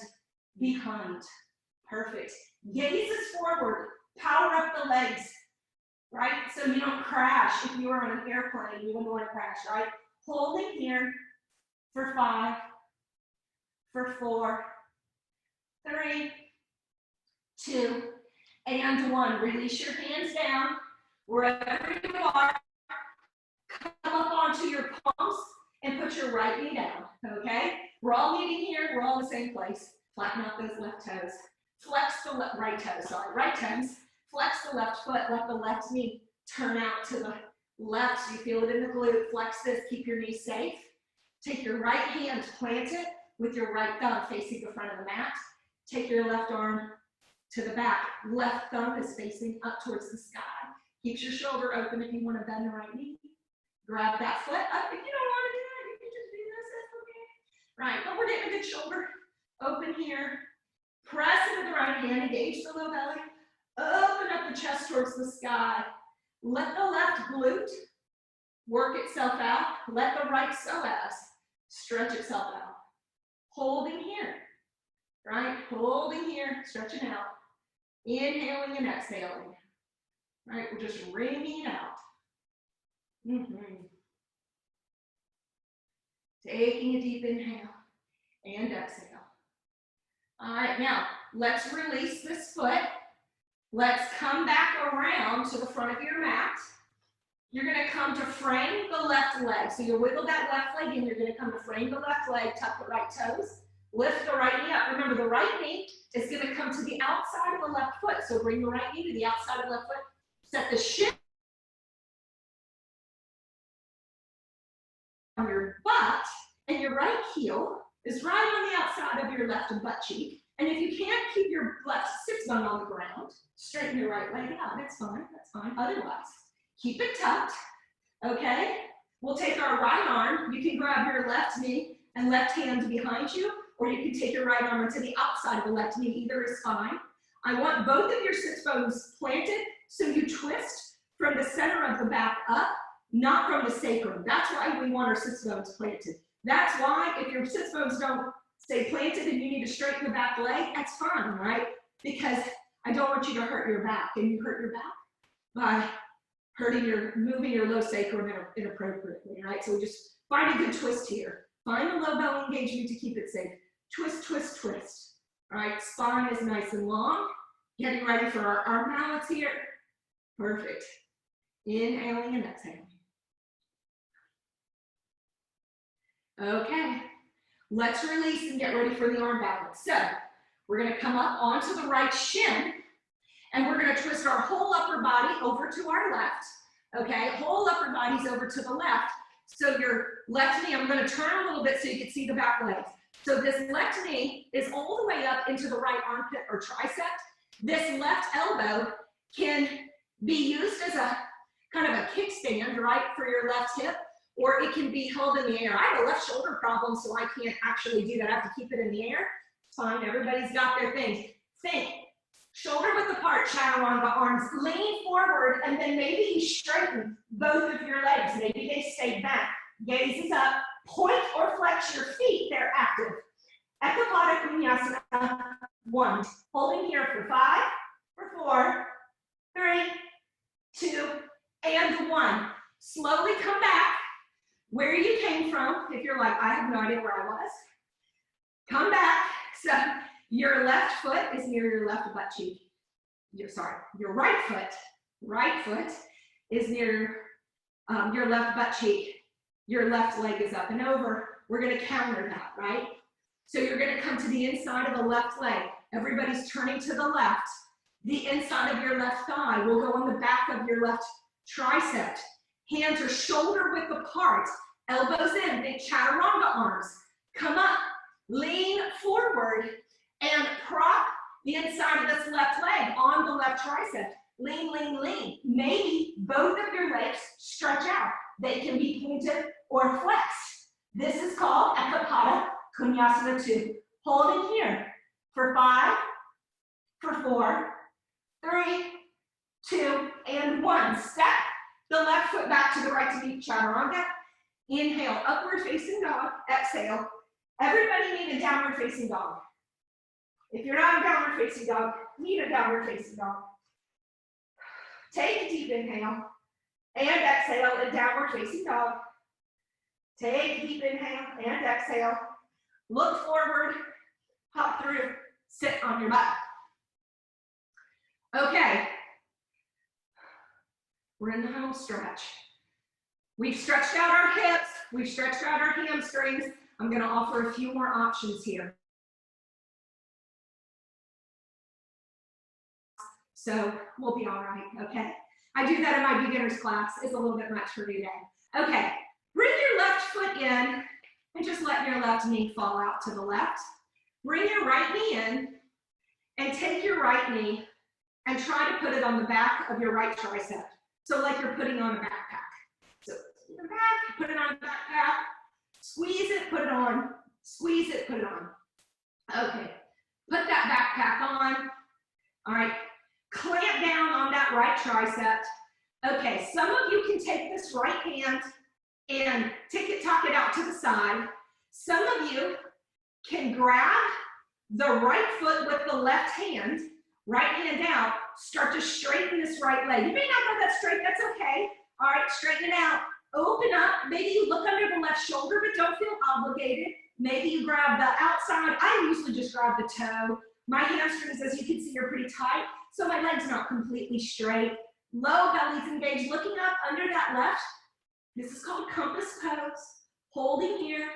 behind. Perfect. Gazes forward. Power up the legs, right? So you don't crash. If you were on an airplane, you wouldn't want to crash, right? Holding here for 5, for 4, 3, 2, and 1. Release your hands down wherever you are. Come up onto your palms and put your right knee down, okay? We're all meeting here. We're all in the same place. Flatten out those left toes. Flex the right toes, right toes. Flex the left foot. Let the left knee turn out to the left. So you feel it in the glute. Flex this. Keep your knee safe. Take your right hand, plant it with your right thumb facing the front of the mat. Take your left arm to the back. Left thumb is facing up towards the sky. Keeps your shoulder open if you want to bend the right knee. Grab that foot up. If you don't want to do that, you can just do this. That's okay. Right, but we're getting a good shoulder. Open here. Press into the right hand. Engage the low belly. Open up the chest towards the sky. Let the left glute work itself out. Let the right psoas stretch itself out. Holding here, right? Holding here, stretching out. Inhaling and exhaling. Right, we're just wringing it out. Taking a deep inhale and exhale. All right, now let's release this foot. Let's come back around to the front of your mat. You're going to come to frame the left leg. So you wiggle that left leg in. You're going to come to frame the left leg, tuck the right toes, lift the right knee up. Remember, the right knee is going to come to the outside of the left foot. So bring the right knee to the outside of the left foot. Set the shin on your butt, and your right heel is right on the outside of your left butt cheek. And if you can't keep your left sits bone on the ground, straighten your right leg out. That's fine. That's fine. Otherwise, keep it tucked. Okay? We'll take our right arm. You can grab your left knee and left hand behind you, or you can take your right arm onto the outside of the left knee. Either is fine. I want both of your sits bones planted, so you twist from the center of the back up, not from the sacrum. That's why we want our sits bones planted. That's why if your sits bones don't stay planted and you need to straighten the back leg, that's fine, right? Because I don't want you to hurt your back. And you hurt your back by moving your low sacrum inappropriately, right? So we just find a good twist here. Find the low belly engagement to keep it safe. Twist, twist, twist. All right, spine is nice and long. Getting ready for our arm balance here. Perfect. Inhaling and exhaling. Okay, let's release and get ready for the arm balance. So we're going to come up onto the right shin, and we're going to twist our whole upper body over to our left. Okay, whole upper body's over to the left. So your left knee, I'm going to turn a little bit so you can see the back legs. So this left knee is all the way up into the right armpit or tricep. This left elbow can be used as a kind of a kickstand, right, for your left hip, or it can be held in the air. I have a left shoulder problem, so I can't actually do that. I have to keep it in the air. It's fine. Everybody's got their things. Think. Shoulder width apart, chaturanga arms. Lean forward, and then maybe you straighten both of your legs. Maybe they stay back. Gaze is up. Point or flex your feet. They're active. Ectopotic Vinyasa 1. Holding here for 5, for 4, 3, 2, and 1. Slowly come back where you came from. If you're like, I have no idea where I was. Come back So your left foot is near your left butt cheek. Your right foot is near your left butt cheek. Your left leg is up and over. We're gonna counter that, right? So you're gonna come to the inside of the left leg. Everybody's turning to the left. The inside of your left thigh will go on the back of your left tricep. Hands are shoulder width apart. Elbows in, big chaturanga arms. Come up, lean forward, and prop the inside of this left leg on the left tricep. Lean, lean, lean. Maybe both of your legs stretch out. They can be pointed or flexed. This is called Ekapada Vinyasa 2. Holding here for 5, for 4, 3, 2, and 1. Step the left foot back to the right to meet chaturanga. Inhale, upward facing dog. Exhale. Everybody need a downward facing dog. If you're not a downward facing dog, need a downward facing dog. Take a deep inhale and exhale in downward facing dog. Take a deep inhale and exhale. Look forward, hop through, sit on your butt. Okay, we're in the home stretch. We've stretched out our hips, we've stretched out our hamstrings. I'm gonna offer a few more options here. So we'll be all right, okay? I do that in my beginner's class. It's a little bit much for me today. Okay, bring your left foot in and just let your left knee fall out to the left. Bring your right knee in and take your right knee and try to put it on the back of your right tricep. So like you're putting on a backpack. So your back, put it on the backpack, squeeze it, put it on, squeeze it, put it on. Okay, put that backpack on. All right, clamp down on that right tricep. Okay, some of you can take this right hand and tock it out to the side. Some of you can grab the right foot with the left hand, right hand out, start to straighten this right leg. You may not go that straight, that's okay. All right, straighten it out. Open up, maybe you look under the left shoulder, but don't feel obligated. Maybe you grab the outside. I usually just grab the toe. My hamstrings, as you can see, are pretty tight, so my leg's not completely straight. Low belly's engaged, looking up under that left. This is called compass pose. Holding here.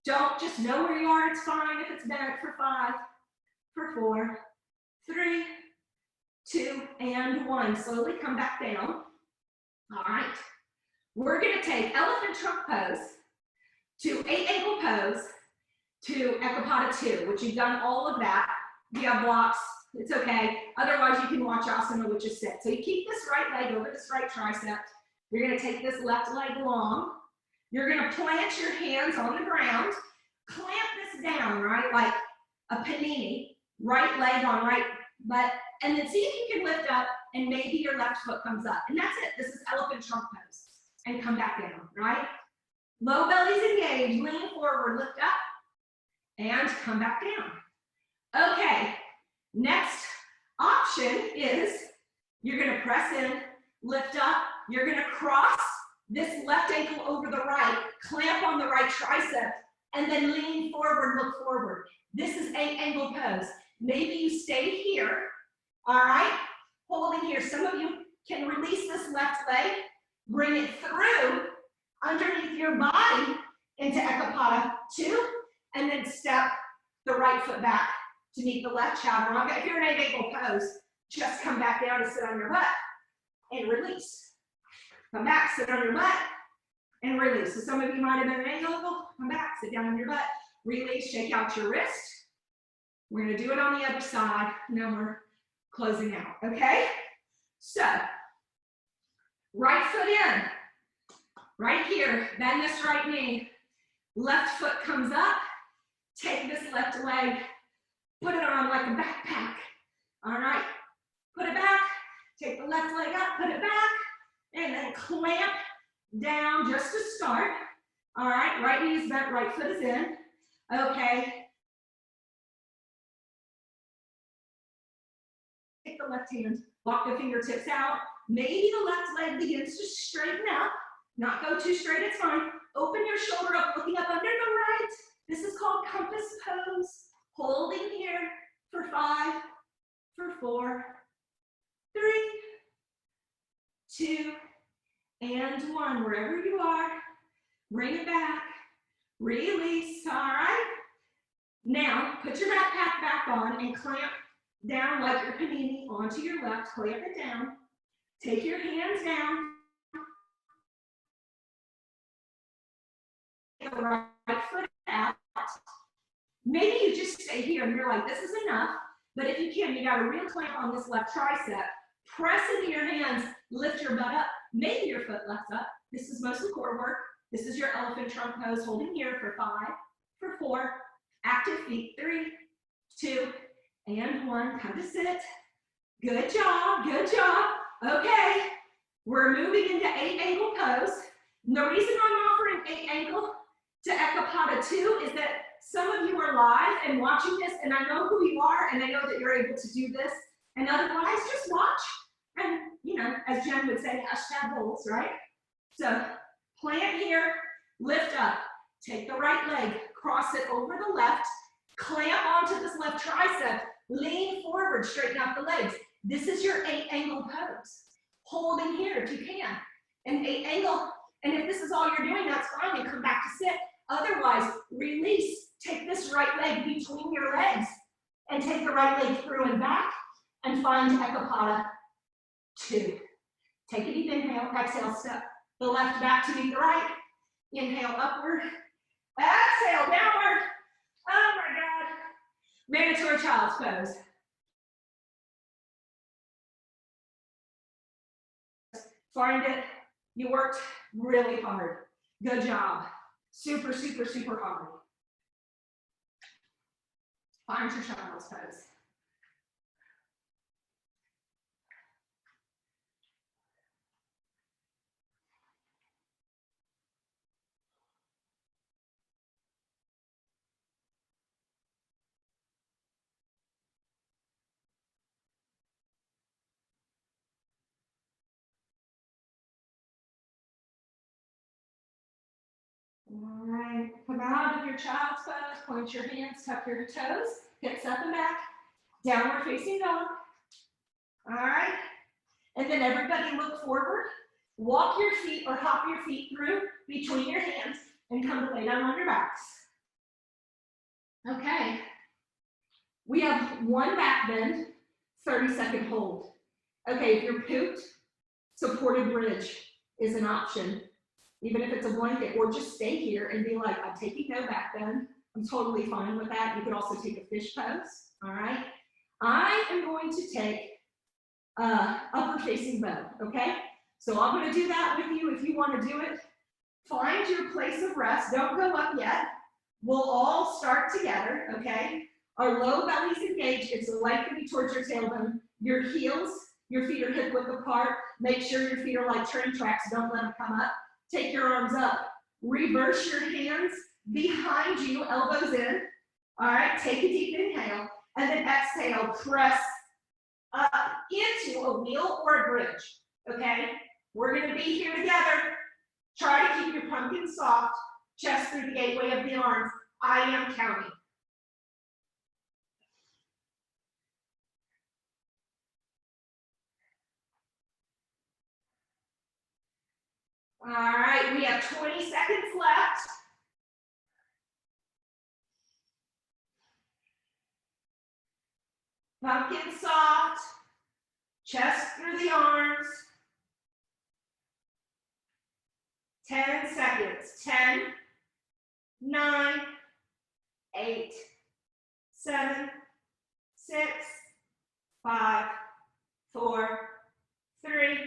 Don't just know where you are, it's fine if it's bent for 5, for 4, 3, 2, and 1. Slowly come back down. All right. We're gonna take elephant trunk pose to 8 ankle pose to Ekapada 2, which you've done all of that. You have blocks, it's okay. Otherwise you can watch asana, which is sit. So you keep this right leg over this right tricep. You're gonna take this left leg long. You're gonna plant your hands on the ground. Clamp this down, right? Like a panini, right leg on right butt. And then see if you can lift up and maybe your left foot comes up. And that's it, this is elephant trunk pose. And come back down, right? Low belly's engaged, lean forward, lift up, and come back down. Okay, next option is you're gonna press in, lift up, you're gonna cross this left ankle over the right, clamp on the right tricep, and then lean forward, look forward. This is 8 angle pose. Maybe you stay here, all right? Holding here. Some of you can release this left leg, bring it through underneath your body into Ekapada 2, and then step the right foot back to meet the left chaturanga. If you're in 8 angle pose, just come back down and sit on your butt and release. Come back, sit on your butt, and release. So some of you might have been an angle, come back, sit down on your butt, release, shake out your wrist. We're gonna do it on the other side, now we're closing out, okay? So, right foot in, right here, bend this right knee, left foot comes up, take this left leg, put it on like a backpack, all right? Put it back, take the left leg up, put it back, and then clamp down just to start. All right, right knee is bent, right foot is in. Okay. Take the left hand, walk the fingertips out. Maybe the left leg begins to straighten up. Not go too straight, it's fine. Open your shoulder up, looking up under the right. This is called compass pose. Holding and one. Wherever you are, bring it back, release, all right? Now, put your backpack back on and clamp down like your panini onto your left, clamp it down. Take your hands down. The right foot out. Maybe you just stay here and you're like, this is enough. But if you can, you got a real clamp on this left tricep. Press into your hands, lift your butt up. Maybe your foot lifts up. This is mostly core work. This is your elephant trunk pose, holding here for 5, for 4, active feet, 3, 2, and 1. Come to sit. Good job, good job. Okay, we're moving into 8 angle pose. The reason I'm offering 8 angle to Ekapada 2 is that some of you are live and watching this, and I know who you are, and I know that you're able to do this, and otherwise just watch, and you know, as Jen would say, hashtag goals, right? So plant here, lift up, take the right leg, cross it over the left, clamp onto this left tricep, lean forward, straighten out the legs. This is your 8 angle pose. Hold in here if you can, and 8 angle, and if this is all you're doing, that's fine, and come back to sit. Otherwise, release. Take this right leg between your legs and take the right leg through and back and find Ekapada 2. Take a deep inhale, exhale, step the left back to meet the right. Inhale upward, exhale downward. Oh my God. Mandatory child's pose. Find it. You worked really hard. Good job. Super, super, super hard. Find your child's pose. All right, come out of your child's pose, point your hands, tuck your toes, hips up and back, downward facing dog. All right, and then everybody look forward, walk your feet or hop your feet through between your hands and come to lay down on your backs. Okay, we have 1 back bend, 30-second hold. Okay, if you're pooped, supported bridge is an option. Even if it's a blanket, or just stay here and be like, I'm taking no back bend. I'm totally fine with that. You could also take a fish pose, all right? I am going to take upper facing bow, okay? So I'm gonna do that with you if you wanna do it. Find your place of rest, don't go up yet. We'll all start together, okay? Our low belly's engaged, it's likely towards your tailbone. Your heels, your feet are hip width apart. Make sure your feet are like train tracks, don't let them come up. Take your arms up, reverse your hands behind you, elbows in. All right, take a deep inhale, and then exhale, press up into a wheel or a bridge, okay? We're gonna be here together. Try to keep your pumpkin soft, chest through the gateway of the arms. I am counting. All right, we have 20 seconds left. Pumpkin soft, chest through the arms. 10 seconds. 10, 9, 8, 7, 6, 5, 4, 3,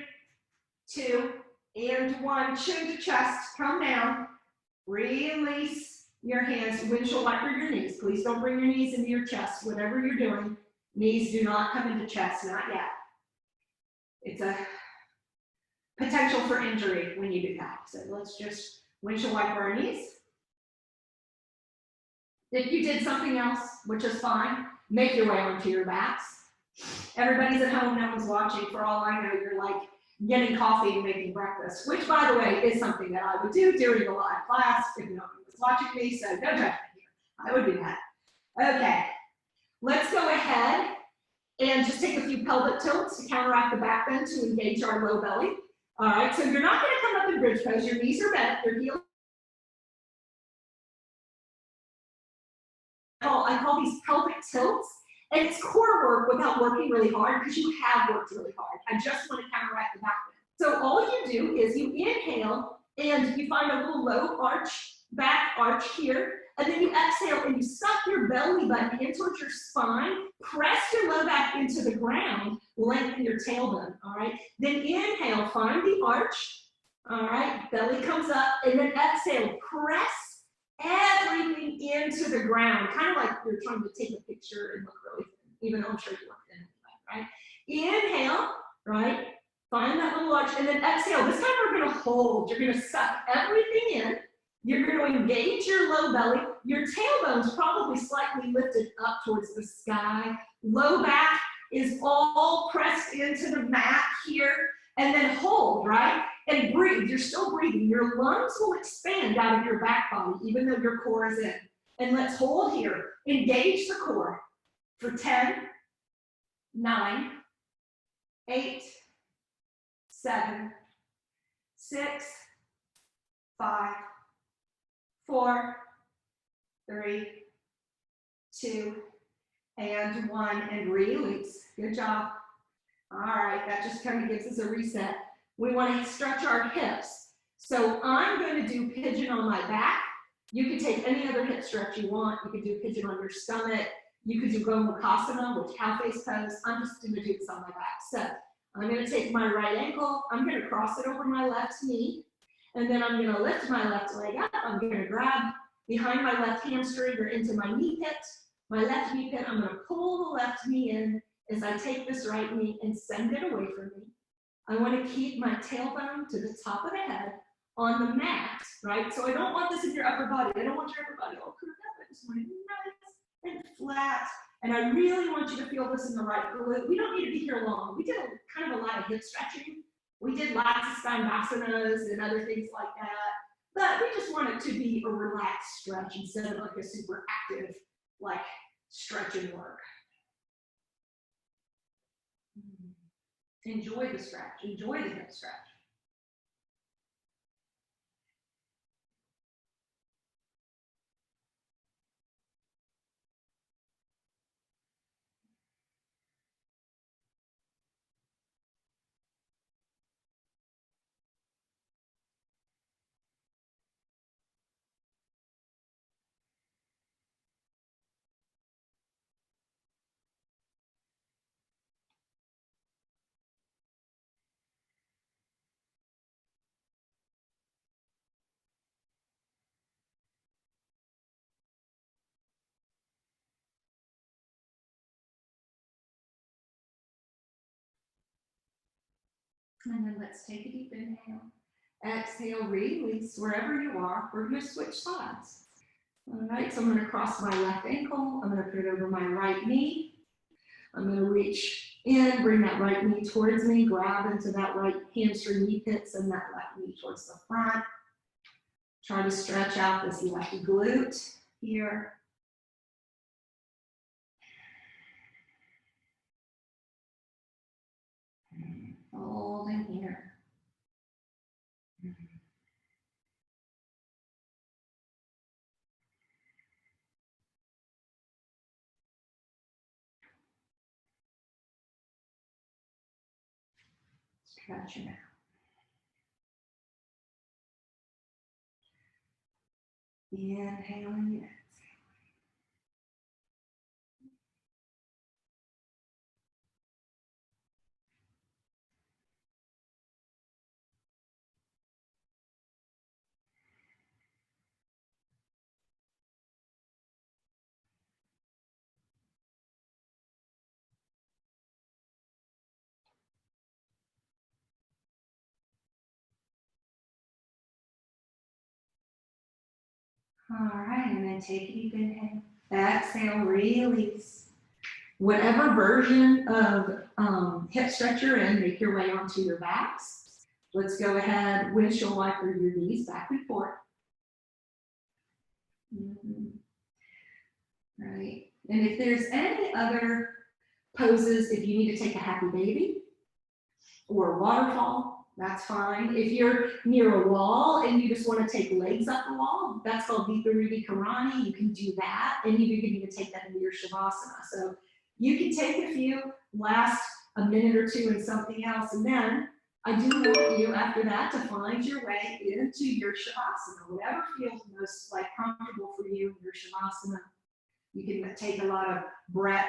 2, and 1. Chin to chest, come down. Release your hands. Windshield wiper your knees. Please don't bring your knees into your chest. Whatever you're doing, knees do not come into chest, not yet. It's a potential for injury when you do that. So let's just windshield wiper our knees. If you did something else, which is fine, make your way onto your backs. Everybody's at home, no one's watching. For all I know, you're like getting coffee and making breakfast, which by the way, is something that I would do during a live class if no one was watching me, so don't judge me here. I would do that. Okay, let's go ahead and just take a few pelvic tilts to counteract the back bend to engage our low belly. All right, so you're not gonna come up in bridge pose. Your knees are bent, your heels. I call these pelvic tilts, and it's core work without working really hard because you have worked really hard. I just want to counteract the back bend. So all you do is you inhale and you find a little low arch, back arch here, and then you exhale and you suck your belly button in towards your spine, press your low back into the ground, lengthen your tailbone, all right? Then inhale, find the arch, all right? Belly comes up, and then exhale, press everything into the ground, kind of like you're trying to take a picture and look really thin, even though I'm sure you look thin, right? Inhale, right? Find that little arch, and then exhale. This time we're going to hold. You're going to suck everything in. You're going to engage your low belly. Your tailbone's probably slightly lifted up towards the sky. Low back is all pressed into the mat here, and then hold, right? And breathe. You're still breathing. Your lungs will expand out of your back body, even though your core is in. And let's hold here. Engage the core for 10, 9, 8, 7, 6, 5, 4, 3, 2, and 1, and release. Good job. All right, that just kind of gives us a reset. We want to stretch our hips. So I'm going to do pigeon on my back. You can take any other hip stretch you want. You could do pigeon on your stomach. You could do Gomukhasana, which cow face pose. I'm just going to do this on my back. So I'm going to take my right ankle. I'm going to cross it over my left knee. And then I'm going to lift my left leg up. I'm going to grab behind my left hamstring or into my knee pit. My left knee pit, I'm going to pull the left knee in as I take this right knee and send it away from me. I want to keep my tailbone to the top of the head on the mat, right? So I don't want this in your upper body. I don't want your upper body all curved up. I just want it nice and flat. And I really want you to feel this in the right glute. We don't need to be here long. We did kind of a lot of hip stretching. We did lots of Stynasanas and other things like that. But we just want it to be a relaxed stretch instead of like a super active, like stretching work. Enjoy the stretch. Enjoy the hip stretch. And then let's take a deep inhale. Exhale, release wherever you are. We're going to switch sides. All right, so I'm going to cross my left ankle. I'm going to put it over my right knee. I'm going to reach in, bring that right knee towards me, grab into that right hamstring knee pit, send that left knee towards the front. Try to stretch out this left glute here. Holding here. Stretching out. Inhaling, exhaling. All right, and then take a deep inhale. Exhale, release. Whatever version of hip stretch you're in, make your way onto your backs. Let's go ahead, windshield wiper your knees back and forth. Right, and if there's any other poses, if you need to take a happy baby or a waterfall, that's fine. If you're near a wall and you just want to take legs up the wall, that's called Vipariti Karani. You can do that, and you can even take that into your Shavasana. So you can take a few, last a minute or two in something else, and then I do want you after that to find your way into your Shavasana, whatever feels most like comfortable for you in your Shavasana. You can take a lot of breath,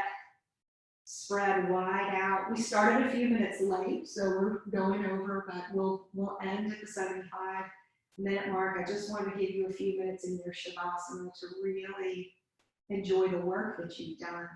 spread wide out. We started a few minutes late, so we're going over, but we'll end at the 75-minute mark. I just wanted to give you a few minutes in your Shavasana to really enjoy the work that you've done.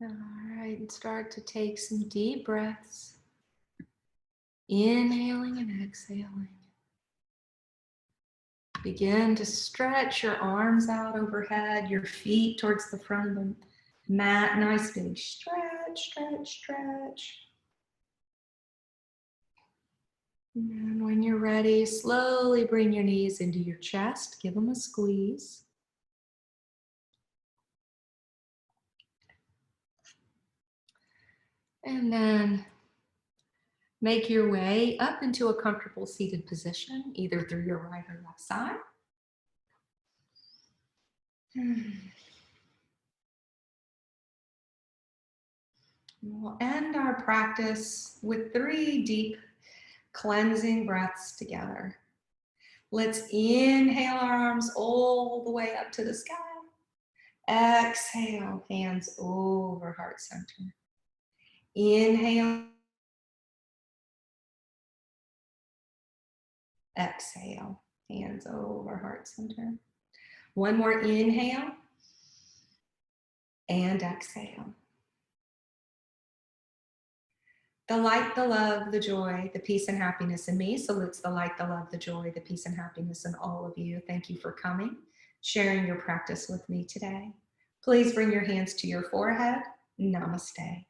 All right, and start to take some deep breaths. Inhaling and exhaling. Begin to stretch your arms out overhead, your feet towards the front of the mat. Nice big stretch, stretch, stretch. And when you're ready, slowly bring your knees into your chest. Give them a squeeze. And then make your way up into a comfortable seated position, either through your right or left side. We'll end our practice with 3 deep cleansing breaths together. Let's inhale our arms all the way up to the sky. Exhale, hands over heart center. Inhale. Exhale, hands over heart center. One more inhale and exhale. The light, the love, the joy, the peace and happiness in me salutes the light, the love, the joy, the peace and happiness in all of you. Thank you for coming, sharing your practice with me today. Please bring your hands to your forehead. Namaste.